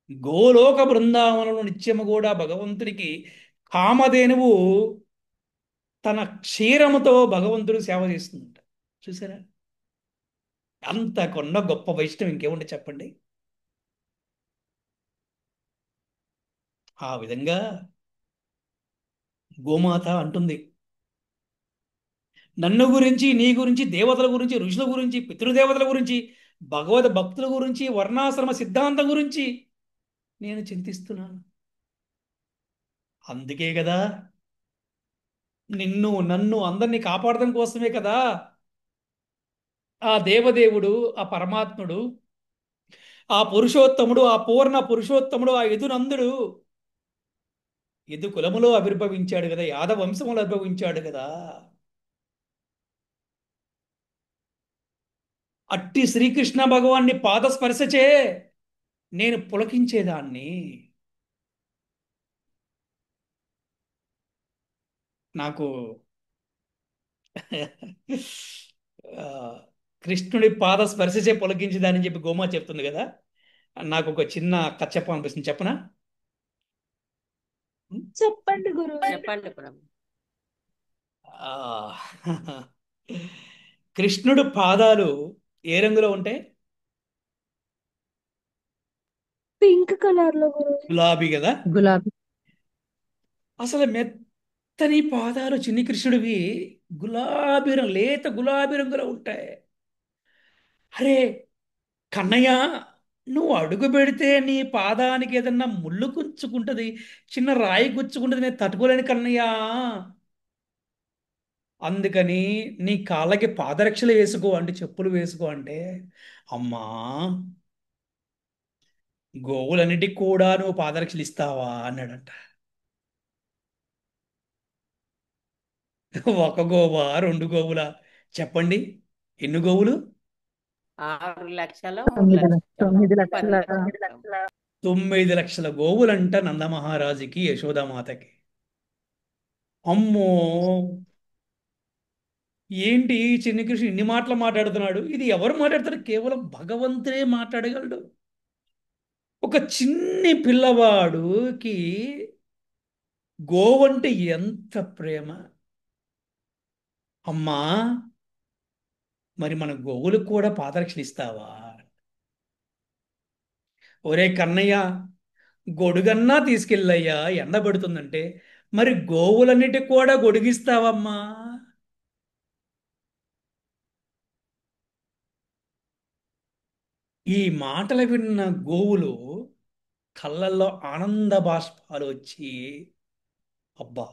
గోలోక బృందావనంలో నిత్యము కూడా భగవంతుడికి కామధేనువు తన క్షీరముతో భగవంతుడు సేవ చేస్తుందంట. చూసారా? అంతకున్న గొప్ప వైష్ణవం ఇంకేముంటే చెప్పండి. ఆ విధంగా గోమాత అంటుంది, నన్ను గురించి, నీ గురించి, దేవతల గురించి, ఋషుల గురించి, పితృదేవతల గురించి, భగవద్ భక్తుల గురించి, వర్ణాశ్రమ సిద్ధాంతం గురించి నేను చింతిస్తున్నాను. అందుకే కదా నిన్ను నన్ను అందరినీ కాపాడడం కోసమే కదా ఆ దేవదేవుడు, ఆ పరమాత్ముడు, ఆ పురుషోత్తముడు, ఆ పూర్ణ పురుషోత్తముడు, ఆ యదునందుడు యదు కులములో ఆవిర్భవించాడు కదా, యాదవ వంశములో ఆవిర్భవించాడు కదా. అట్టి శ్రీకృష్ణ భగవాన్ని పాదస్పర్శచే నేను పులకించేదాన్ని. నాకు ఆ, కృష్ణుడి పాద స్పర్శచే పులకించేదాన్ని చెప్పి గోమా చెప్తుంది కదా. నాకు ఒక చిన్న కథ చెప్పాలనిపిస్తుంది, చెప్పనా? చెప్పండి గురూజీ. చెప్పండి ప్రభు. ఆ, కృష్ణుడు పాదాలు ఏ రంగులో ఉంటాయి? పింక్ కలర్ లో గురూజీ. గులాబీ కదా. గులాబీ. అసలు మెత్తని పాదాలు చిన్ని కృష్ణుడివి గులాబీ రంగు, లేత గులాబీ రంగులో ఉంటాయి. అరే కన్నయ్య, నువ్వు అడుగు పెడితే నీ పాదానికి ఏదన్నా ముళ్ళు గుచ్చుకుంటది, చిన్న రాయి గుచ్చుకుంటది, నేను తట్టుకోలేను కన్నయ్య. అందుకని నీ కాళ్ళకి పాదరక్షలు వేసుకో అంటే, చెప్పులు వేసుకో అంటే, అమ్మా గోవులన్నిటికి కూడా నువ్వు పాదరక్షలు ఇస్తావా అన్నాడంట. ఒక గోవా, రెండు గోవులా? చెప్పండి, ఎన్ని గోవులు? 6 లక్షల 9 3 లక్షల లక్షల 10 లక్షల 9 లక్షల గోవులంట నందమహారాజుకి, యశోదామాతకి. అమ్మో, ఏంటి ఈ చిన్ని కృష్ణుడు ఇన్ని మాటలు మాట్లాడుతున్నాడు? ఇది ఎవరు మాట్లాడతారు? కేవలం భగవంతుడే మాట్లాడగలడు. ఒక చిన్ని పిల్లవాడుకి గోవంటే ఎంత ప్రేమ! అమ్మా, మరి మన గోవులకు కూడా పాదరక్షలు ఇస్తావా? ఒరే కన్నయ్య, గొడుగన్నా తీసుకెళ్ళయ్యా, ఎండబడుతుందంటే. మరి గోవులన్నిటికి కూడా గొడుగిస్తావమ్మా? ఈ మాటలు విన్న గోవులు కళ్ళల్లో ఆనంద బాష్పాలు వచ్చి, అబ్బా,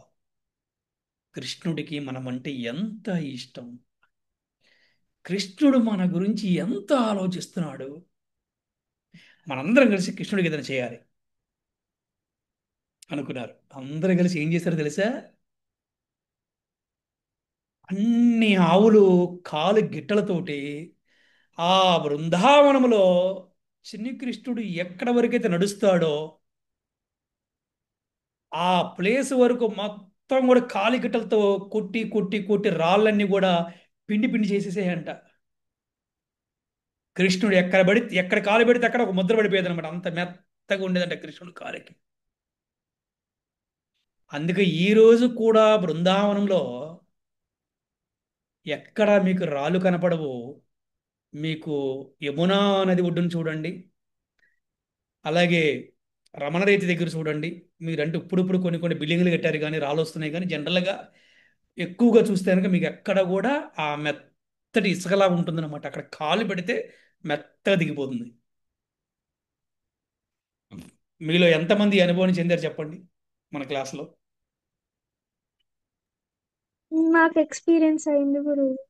కృష్ణుడికి మనమంటే ఎంత ఇష్టం, కృష్ణుడు మన గురించి ఎంత ఆలోచిస్తున్నాడు, మనందరం కలిసి కృష్ణుడికి ఏదైనా చేయాలి అనుకున్నారు. అందరూ కలిసి ఏం చేశారో తెలుసా? అన్ని ఆవులు కాలు గిట్టలతోటి ఆ బృందావనములో చిన్ని కృష్ణుడు ఎక్కడ వరకైతే నడుస్తాడో ఆ ప్లేస్ వరకు మొత్తం కూడా కాలి గిట్టలతో కొట్టి కొట్టి కొట్టి రాళ్ళన్నీ కూడా పిండి పిండి చేసేసేయంట. కృష్ణుడు ఎక్కడ కాలు పెడితే అక్కడ ఒక ముద్ర పడిపోయేది అనమాట. అంత మెత్తగా ఉండేదంట కృష్ణుడు కాలికి. అందుకే ఈ రోజు కూడా బృందావనంలో ఎక్కడ మీకు రాళ్ళు కనపడవు. మీకు యమునా నది ఒడ్డును చూడండి, అలాగే రమణరేతి దగ్గర చూడండి. మీరంటే ఇప్పుడు కొన్ని కొన్ని బిల్డింగ్లు కట్టారు కానీ రాళ్ళు వస్తున్నాయి, కానీ జనరల్గా ఎక్కువగా చూస్తే కనుక మీకు ఎక్కడ కూడా ఆ మెత్తటి ఇసుకలా ఉంటుందన్నమాట. అక్కడ కాలు పెడితే మెత్తగా దిగిపోతుంది. మీలో ఎంతమంది ఈ అనుభవం చెందారు చెప్పండి మన క్లాస్లో? నాకు ఎక్స్పీరియన్స్ అయింది గురూజీ.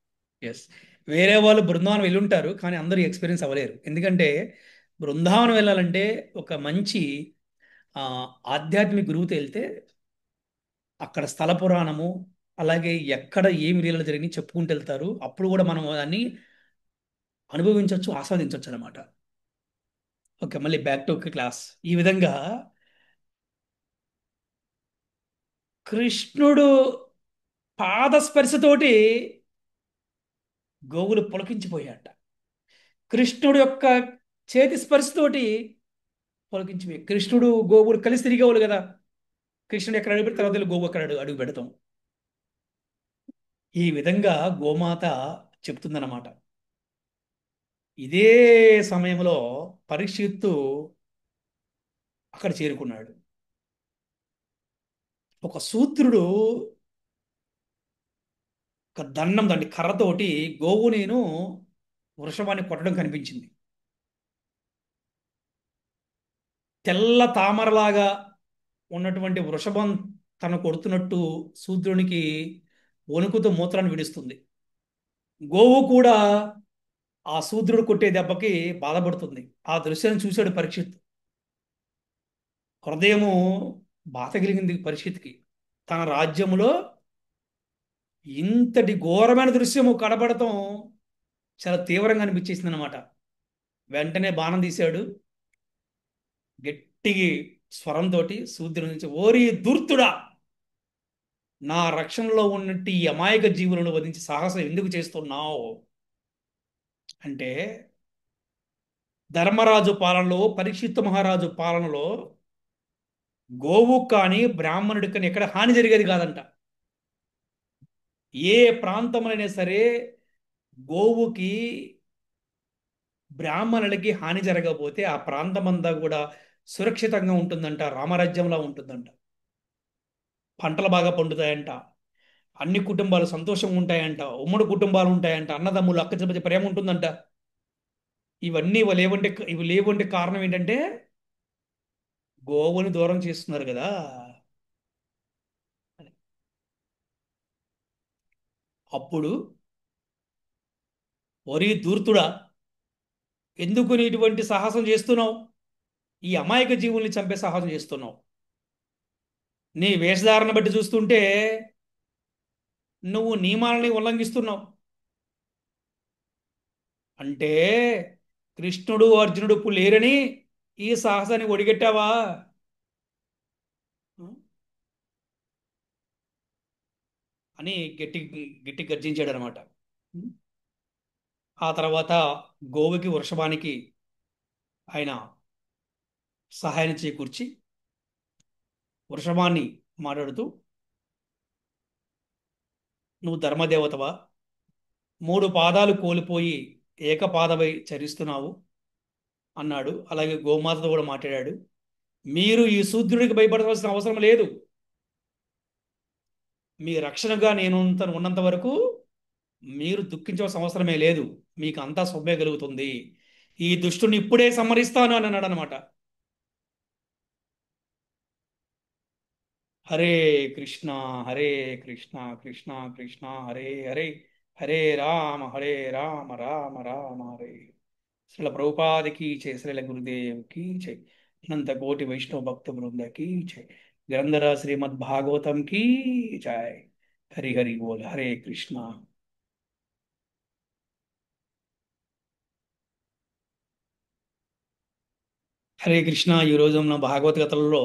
ఎస్. వేరే వాళ్ళు బృందావనం వెళ్ళి ఉంటారు కానీ అందరూ ఎక్స్పీరియన్స్ అవ్వలేరు. ఎందుకంటే బృందావనం వెళ్ళాలంటే ఒక మంచి ఆ, ఆధ్యాత్మిక గురువుతో వెళ్తే అక్కడ స్థల పురాణము, అలాగే ఎక్కడ ఏమి లీలలు జరిగి చెప్పుకుంటూ వెళ్తారు. అప్పుడు కూడా మనం దాన్ని అనుభవించవచ్చు, ఆస్వాదించవచ్చు అనమాట. ఓకే, మళ్ళీ బ్యాక్ టు క్లాస్. ఈ విధంగా కృష్ణుడు పాదస్పర్శతోటి గోవులు పులకించిపోయాట. కృష్ణుడు యొక్క చేతి స్పర్శతోటి పులకించిపోయి, కృష్ణుడు గోవులు కలిసి తిరిగేవాళ్ళు కదా. కృష్ణుడు ఎక్కడ అడుగు పెడితే తర్వాత వెళ్ళి గోవు అక్కడ అడుగు పెడతాం. ఈ విధంగా గోమాత చెప్తుందన్నమాట. ఇదే సమయంలో పరీక్షిత్తు అక్కడ చేరుకున్నాడు. ఒక శూద్రుడు ఒక దండం దండి కర్రతోటి గోవు నేను వృషభాన్ని కొట్టడం కనిపించింది. తెల్ల తామరలాగా ఉన్నటువంటి వృషభం తను కొడుతున్నట్టు శూద్రునికి వణుకుతో మూత్రాన్ని విడుస్తుంది. గోవు కూడా ఆ శూద్రుడు కొట్టే దెబ్బకి బాధపడుతుంది. ఆ దృశ్యాన్ని చూశాడు పరీక్షిత్. హృదయము బాధ కలిగింది పరీక్షిత్కి. తన రాజ్యములో ఇంతటి ఘోరమైన దృశ్యము కనబడటం చాలా తీవ్రంగా అనిపించేసింది అనమాట. వెంటనే బాణం తీశాడు. గట్టి స్వరంతో శూద్రుడి నుంచి, ఓరి ధూర్తుడా, నా రక్షణలో ఉన్నట్టు ఈ అమాయక జీవులను వధించి సాహసం ఎందుకు చేస్తున్నావు అంటే, ధర్మరాజు పాలనలో, పరీక్షిత్తు మహారాజు పాలనలో గోవు కానీ బ్రాహ్మణుడికి కానీ ఎక్కడ హాని జరిగేది కాదంట. ఏ ప్రాంతంలోనైనా సరే గోవుకి బ్రాహ్మణులకి హాని జరగకపోతే ఆ ప్రాంతం అంతా కూడా సురక్షితంగా ఉంటుందంట, రామరాజ్యంలా ఉంటుందంట. పంటలు బాగా పండుతాయంట, అన్ని కుటుంబాలు సంతోషంగా ఉంటాయంట, ఉమ్మడి కుటుంబాలు ఉంటాయంట, అన్నదమ్ములు అక్క చెల్లెల మధ్య ప్రేమ ఉంటుందంట. ఇవి లేవంటే కారణం ఏంటంటే గోవుని దూరం చేస్తున్నారు కదా. అప్పుడు, ఒరి ధూర్తుడా, ఎందుకు నీ ఇటువంటి సాహసం చేస్తున్నావు? ఈ అమాయక జీవుల్ని చంపే సాహసం చేస్తున్నావు. నీ వేషధారణ బట్టి చూస్తుంటే నువ్వు నియమాలని ఉల్లంఘిస్తున్నావు. అంటే కృష్ణుడు అర్జునుడు ఇప్పుడు లేరని ఈ సాహసాన్ని ఒడిగట్టావా అని గట్టి గట్టి గర్జించాడు అనమాట. ఆ తర్వాత గోవుకి వృషభానికి ఆయన సహాయాన్ని చేకూర్చి వృషభాన్ని మాట్లాడుతూ, నువ్వు ధర్మదేవతవా, 3 పాదాలు కోల్పోయి ఏకపాదవై చరిస్తున్నావు అన్నాడు. అలాగే గోమాతతో కూడా మాట్లాడాడు. మీరు ఈ శూద్రుడికి భయపడవలసిన అవసరం లేదు. మీ రక్షణగా నేను ఉన్నంత వరకు మీరు దుఃఖించవలసిన అవసరమే లేదు. మీకు అంతా సౌమ్య కలుగుతుంది. ఈ దుష్టుని ఇప్పుడే సంహరిస్తాను అని అన్నాడు అనమాట. హరే కృష్ణ హరే కృష్ణ కృష్ణ కృష్ణ హరే హరే, హరే రామ రామ రామ హరే. శ్రీల ప్రభుపాదికి జై, శ్రీల గురుదేవ్కి జై, అనంత కోటి వైష్ణవ భక్త బృందకి జై, గ్రంథర శ్రీమద్ భాగవతం కి జై. హరి హరి బోల్. హరే కృష్ణ. హరే కృష్ణ. ఈరోజు మన భాగవతగతలలో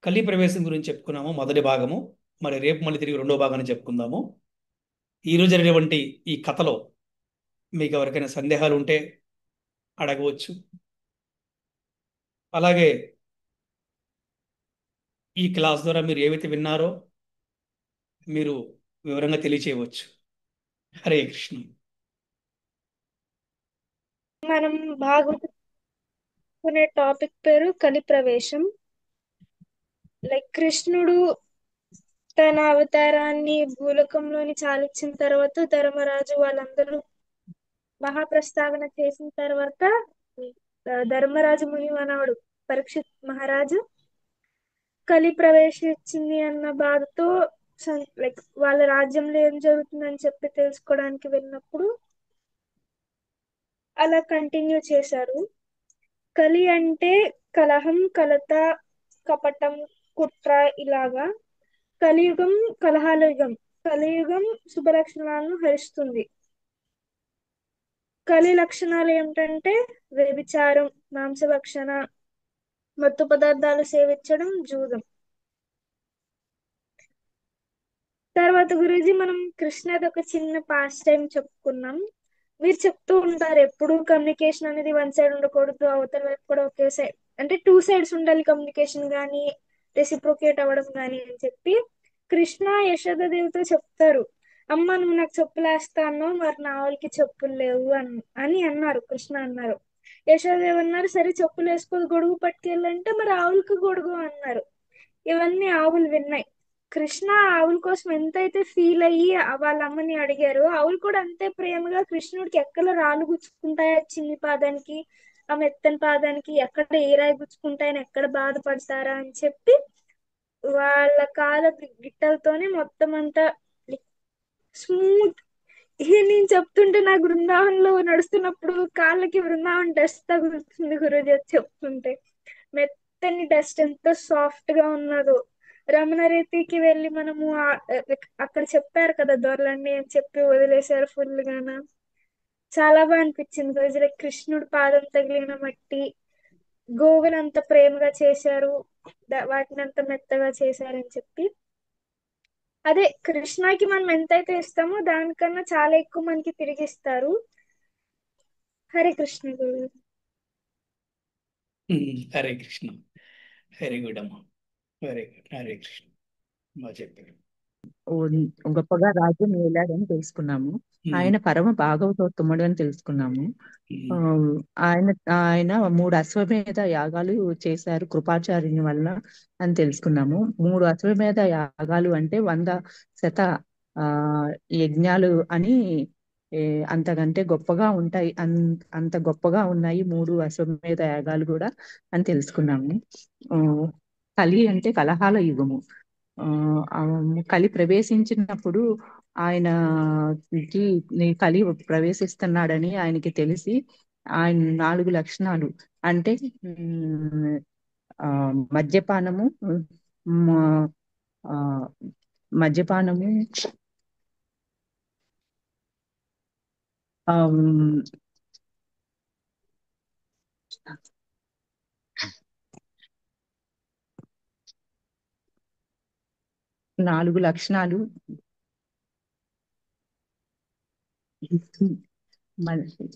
కలి ప్రవేశం గురించి చెప్పుకున్నాము, మొదటి భాగము. మరి రేపు మళ్ళీ తిరిగి రెండో భాగాన్ని చెప్పుకుందాము. ఈరోజు జరిగినటువంటి ఈ కథలో మీకు ఎవరికైనా సందేహాలు ఉంటే అడగవచ్చు. అలాగే ఈ క్లాస్ ద్వారా మీరు ఏవైతే విన్నారో మీరు వివరంగా తెలియచేయవచ్చు. హరే కృష్ణ. మనం భాగవతం కొనే టాపిక్ పేరు కలి ప్రవేశం. లైక్ కృష్ణుడు తన అవతారాన్ని భూలోకంలోని చాలించిన తర్వాత ధర్మరాజు వాళ్ళందరూ మహాప్రస్తావన చేసిన తర్వాత ధర్మరాజు ముని మనవడు పరీక్షిత్ మహారాజు కలి ప్రవేశించింది అన్న బాధతో లైక్ వాళ్ళ రాజ్యంలో ఏం జరుగుతుందని చెప్పి తెలుసుకోవడానికి వెళ్ళినప్పుడు అలా కంటిన్యూ చేశారు. కలి అంటే కలహం, కలత, కపటం, కుట్ర ఇలాగా. కలియుగం కలహాల యుగం. కలియుగం శుభలక్షణాలను హరిస్తుంది. కలి లక్షణాలు ఏమిటంటే వ్యభిచారం, మాంసభక్షణ, మత్తు పదార్థాలు సేవించడం, జూదం. తర్వాత గురూజీ మనం కృష్ణది ఒక చిన్న పాస్ట్ టైం చెప్పుకున్నాం. మీరు చెప్తూ ఉంటారు ఎప్పుడు కమ్యూనికేషన్ అనేది వన్ సైడ్ ఉండకూడదు, అవతల వైపు కూడా ఒకే సైడ్, అంటే టూ సైడ్స్ ఉండాలి కమ్యూనికేషన్ కానీ రెసిప్రోకేట్ అవ్వడం కానీ అని చెప్పి. కృష్ణ యశోదాదేవితో చెప్తారు, అమ్మ నువ్వు నాకు చెప్పులు వేస్తా అన్నావు, మరి నా వాళ్ళకి చెప్పులు లేవు అని అన్నారు. కృష్ణ అన్నారు. యశోదేవి అన్నారు, సరే చెప్పులు వేసుకోదు గొడుగు పట్టుకెళ్ళంటే మరి ఆవులకు గొడుగు అన్నారు. ఇవన్నీ ఆవులు విన్నాయి. కృష్ణ ఆవుల కోసం ఎంతైతే ఫీల్ అయ్యి వాళ్ళ అమ్మని అడిగారు, ఆవులు కూడా అంతే ప్రేమగా కృష్ణుడికి ఎక్కడ రాళ్ళు గుచ్చుకుంటాయా చిన్ని పాదానికి, ఆ మెత్తని పాదానికి ఎక్కడ ఏ రాయి గుచ్చుకుంటాయని ఎక్కడ బాధపడతారా అని చెప్పి వాళ్ళ కాళ్ళ గిట్టలతోనే మొత్తం అంతా స్మూత్. ఇది నేను చెప్తుంటే నాకు బృందావనంలో నడుస్తున్నప్పుడు కాళ్ళకి బృందావనం డస్ట్ తగులుతుంది గురుజీ అది చెప్తుంటే. మెత్తని డస్ట్ ఎంత సాఫ్ట్ గా ఉన్నదో. రమణరీతికి వెళ్ళి మనము అక్కడ చెప్పారు కదా దొరలండి అని చెప్పి వదిలేశారు ఫుల్ గాన. చాలా బాగా అనిపించింది రోజులే. కృష్ణుడు పాదం తగిలిన మట్టి, గోవులు అంత ప్రేమగా చేశారు, వాటిని అంత మెత్తగా చేశారని చెప్పి. అదే కృష్ణకి మనం ఎంతైతే ఇస్తామో దానికన్నా చాలా ఎక్కువ మనకి తిరిగిస్తారు. హరే కృష్ణ గురు. హరే కృష్ణ. వెరీ గుడ్ అమ్మా, వెరీ గుడ్. హరే కృష్ణ, బాగా చెప్పారు. గొప్పగా రాజ్యం ఏలాడని తెలుసుకున్నాము. ఆయన పరమ భాగవతోత్తముడు అని తెలుసుకున్నాము. ఆ, ఆయన ఆయన 3 అశ్వమేధ యాగాలు చేశారు కృపాచార్యుని వల్ల అని తెలుసుకున్నాము. 3 అశ్వమేధ యాగాలు అంటే 100 శత ఆ యజ్ఞాలు అని అంతకంటే గొప్పగా ఉంటాయి. అంత గొప్పగా ఉన్నాయి 3 అశ్వమేధ యాగాలు కూడా అని తెలుసుకున్నాము. ఆ, కలి అంటే కలహాల యుగము. ఆ కలి ప్రవేశించినప్పుడు ఆయనకి కలి ప్రవేశిస్తున్నాడని ఆయనకి తెలిసి ఆయన 4 లక్షణాలు అంటే మద్యపానము, మ- ఆ, మద్యపానము, ఆమ్, 4 లక్షణాలు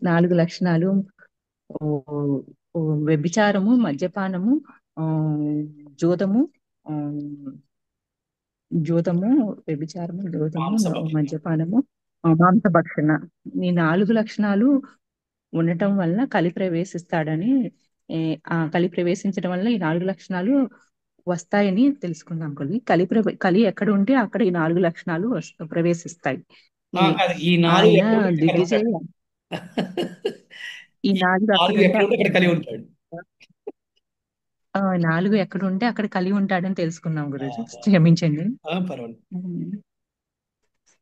4 లక్షణాలు ఓ, ఓ, వ్యభిచారము, మద్యపానము, ఆ, జూదము, ఆ, వ్యభిచారము, జూదము, మాంసభక్షణ. మద్యపానము, మాంసభక్షణ. ఈ 4 లక్షణాలు ఉండటం వల్ల కలి ప్రవేశిస్తాడని, ఆ కలి ప్రవేశించడం వల్ల ఈ 4 లక్షణాలు వస్తాయని తెలుసుకున్నాం. కలి ఎక్కడ ఉంటే అక్కడ ఈ 4 లక్షణాలు ప్రవేశిస్తాయి. కాదు, ఈ 4 ఆయన ఎక్కడ ఉంటే అక్కడ దిగ్విజయ ఉంటాడు. ఈ ఈ 4 అక్కడ 4 ఉంటే ఎక్కడ ఉంటే అక్కడ అక్కడ కలిగి ఉంటాడు. 4 ఎక్కడ ఉంటే అక్కడ కలిగి ఉంటాడని తెలుసుకున్నాం ఆ, గురుజీ. క్షమించండి. పర్వాలేదు.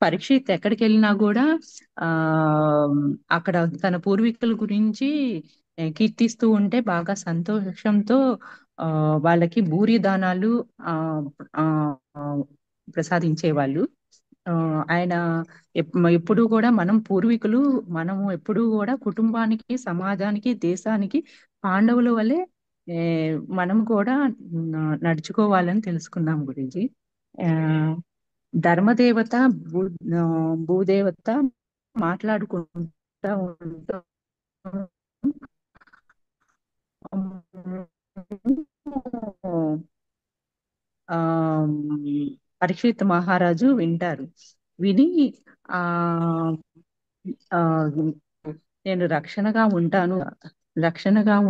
పరీక్షిత్ ఎక్కడికి వెళ్ళినా కూడా ఆ అక్కడ తన పూర్వీకుల గురించి కీర్తిస్తూ ఉంటే బాగా సంతోషంతో వాళ్ళకి భూరి దానాలు ఆ ఆ ఆ, ప్రసాదించేవాళ్ళు. ఆ, ఆయన ఎప్పుడు కూడా మనము ఎప్పుడు కూడా కుటుంబానికి, సమాజానికి, దేశానికి పాండవుల వలె ఏ, మనం కూడా నడుచుకోవాలని తెలుసుకున్నాం గురించి. ఆ ధర్మదేవత, భూ భూదేవత మాట్లాడుకుంటా ఉంటాం. ఆ పరీక్షిత్ మహారాజు వింటారు. విని ఆ ఆ నేను రక్షణగా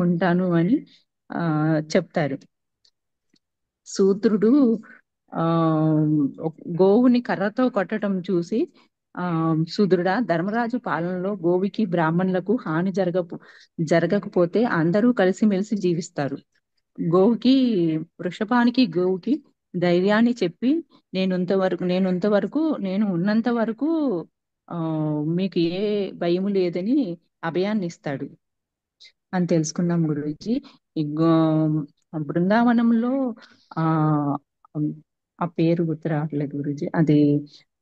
ఉంటాను అని చెప్తారు. శూద్రుడు ఆ గోవుని కర్రతో కొట్టడం చూసి, ఆ శూద్రుడా, ధర్మరాజు పాలనలో గోవుకి, బ్రాహ్మణులకు హాని జరగకపోతే అందరూ కలిసిమెలిసి జీవిస్తారు. గోవుకి వృషభానికి గోవుకి ధైర్యాన్ని చెప్పి, నేను ఉన్నంత వరకు ఆ మీకు ఏ భయము లేదని అభయాన్ని ఇస్తాడు. అని తెలుసుకున్నాం గురూజీ. ఈ బృందావనంలో ఆ ఆ పేరు గుర్తు రావట్లేదు గురూజీ. అది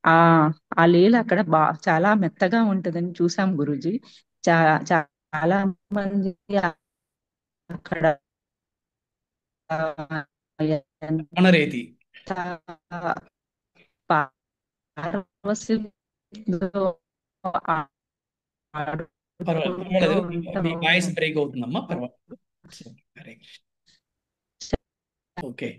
ఆ ఆ లీల అక్కడ చాలా మెత్తగా ఉంటదని చూసాం గురూజీ. చాలా మంది అక్కడ ఎంత వనరేతి. పారవస్యంలో ఆడుకుంటూ పర్వాలేదు, ఉంటాం. మీ వాయిస్ బ్రేక్ అవుతుందమ్మా, పర్వాలేదు. హరే కృష్ణ. ఓకే.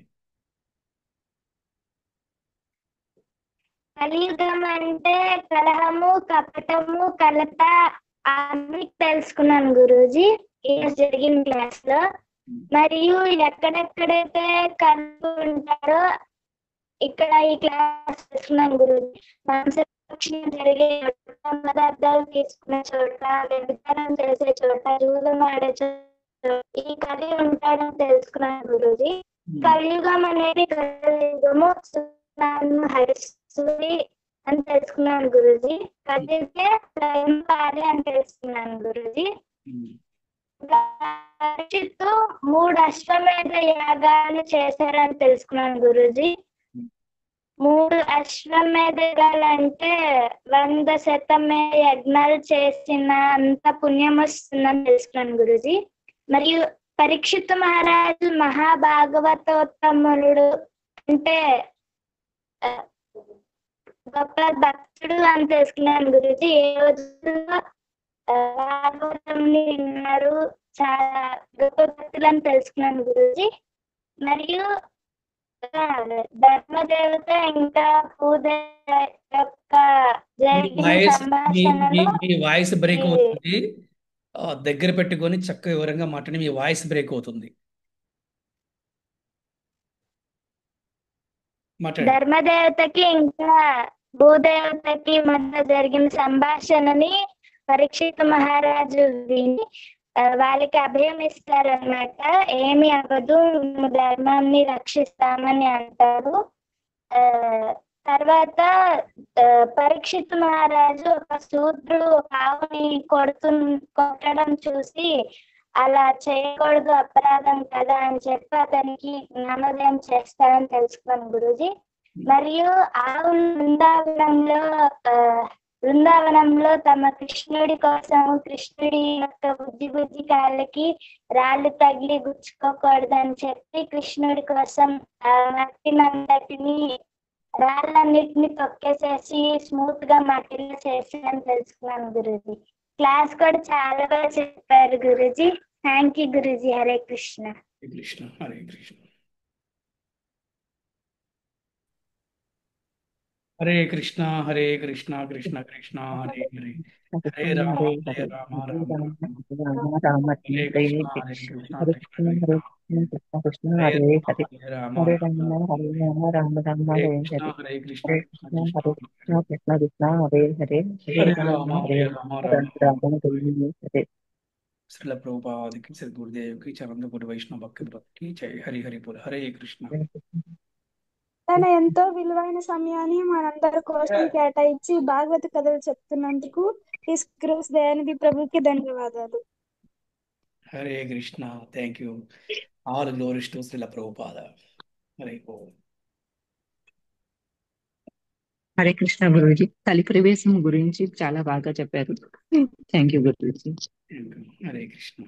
కలియుగం అంటే కలహము, కపటము, కలత అన్ని తెలుసుకున్నాను గురూజీ ఈరోజు జరిగిన క్లాస్ లో. మరియు ఎక్కడెక్కడైతే కలుపు ఉంటారో ఇక్కడ ఈ క్లాస్ తెలుసుకున్నాను గురూజీ. మాంసభక్షణ జరిగే చోట, పదార్థాలు తీసుకునే చోట, వ్యభిచారం చేసే చోట, జూదం ఆడే చోట ఈ కలి ఉంటాడని తెలుసుకున్నాను గురూజీ. కలియుగం అనేది కలియుగము, హరిస్తుంది అని తెలుసుకున్నాను గురూజీ. కలిగే ప్రళయం పాలి అని తెలుసుకున్నాను గురూజీ. పరీక్షిత్తు 3 అశ్వమేధ యాగాలు చేశారని తెలుసుకున్నాను గురూజీ. 3 అశ్వమేధ యాగాలు అంటే 100 యజ్ఞాలు చేసిన అంత పుణ్యం వస్తుందని తెలుసుకున్నాను గురూజీ. మరియు పరీక్షిత్ మహారాజు మహాభాగవతోత్తముడు అంటే గొప్ప భక్తుడు అని తెలుసుకున్నాను గురూజీ. ఏ రోజుల్లో భాగవతంని విన్నారు, చాలా గొప్ప భక్తులు అని తెలుసుకున్నాను గురూజీ. మరియు ధర్మదేవత ఇంకా భూదేవ యొక్క జరిగిన సంభాషణను మీ వాయిస్ బ్రేక్ అవుతుంది. దగ్గర పెట్టుకొని చక్కగా వివరంగా మాట్లాడి, మీ వాయిస్ బ్రేక్ అవుతుంది. ధర్మదేవతకి ఇంకా భూదేవతకి మధ్య జరిగిన సంభాషణని పరీక్షిత్ మహారాజు విని వాళ్ళకి అభయం ఇస్తారన్నమాట. ఏమి అవ్వదు, మేము ధర్మాన్ని రక్షిస్తామని అంటారు. తర్వాత పరీక్షిత్ మహారాజు ఒక శూద్రుడు ఒక ఆవుని కొట్టడం చూసి అలా చేయకూడదు, అపరాధం కదా అని చెప్పి అతనికి జ్ఞానోదయం చేస్తారని తెలుసుకున్నాను గురూజీ. మరియు ఆవు బృందావనంలో తమ కృష్ణుడి కోసం కృష్ణుడి యొక్క బుద్ధి కాళ్ళకి రాళ్ళు తగిలి గుచ్చుకోకూడదని చెప్పి కృష్ణుడి కోసం మట్టినంతటిని రాళ్ళన్నిటిని తొక్కేసేసి స్మూత్ గా మట్టిలో చేసి అని తెలుసుకున్నాను గురూజీ. క్లాస్ కూడా చాలా బాగా చెప్పారు గురూజీ. Thank you Guruji. హరే కృష్ణ. హరే కృష్ణ. హరే కృష్ణ. హరే కృష్ణ. హరే కృష్ణ. కృష్ణ కృష్ణ హరే హరే. హరే రామ హరే రామ రామ రామ హరే కృష్ణ. హరే కృష్ణ. కృష్ణ కృష్ణ హరే రామ హరే రామ రామ రామ హరే కృష్ణ. హరే కృష్ణ. కృష్ణ కృష్ణ హరే హరే హరే రామ హరే రామ రామ రామ. శ్రీల ప్రభుపాదికి, శ్రీ గురుదేవ్కి, చరంద గురు వైష్ణవ భక్తి బ్రతికి జై. హరి హరి బోల్. హరే కృష్ణ. తన ఎంతో విలువైన సమయాన్ని మనందరి కోసం కేటాయించి భాగవత కథలు చెప్తున్నందుకు ఈ క్రూస్ దయానిధి ప్రభుకి ధన్యవాదాలు. Hare Krishna. Thank you. All glories to Srila Prabhupada. Hare బోల్. హరే కృష్ణ గురూజీ. కలి ప్రవేశం గురించి చాలా బాగా చెప్పారు. Thank you Guruji. హరే కృష్ణ.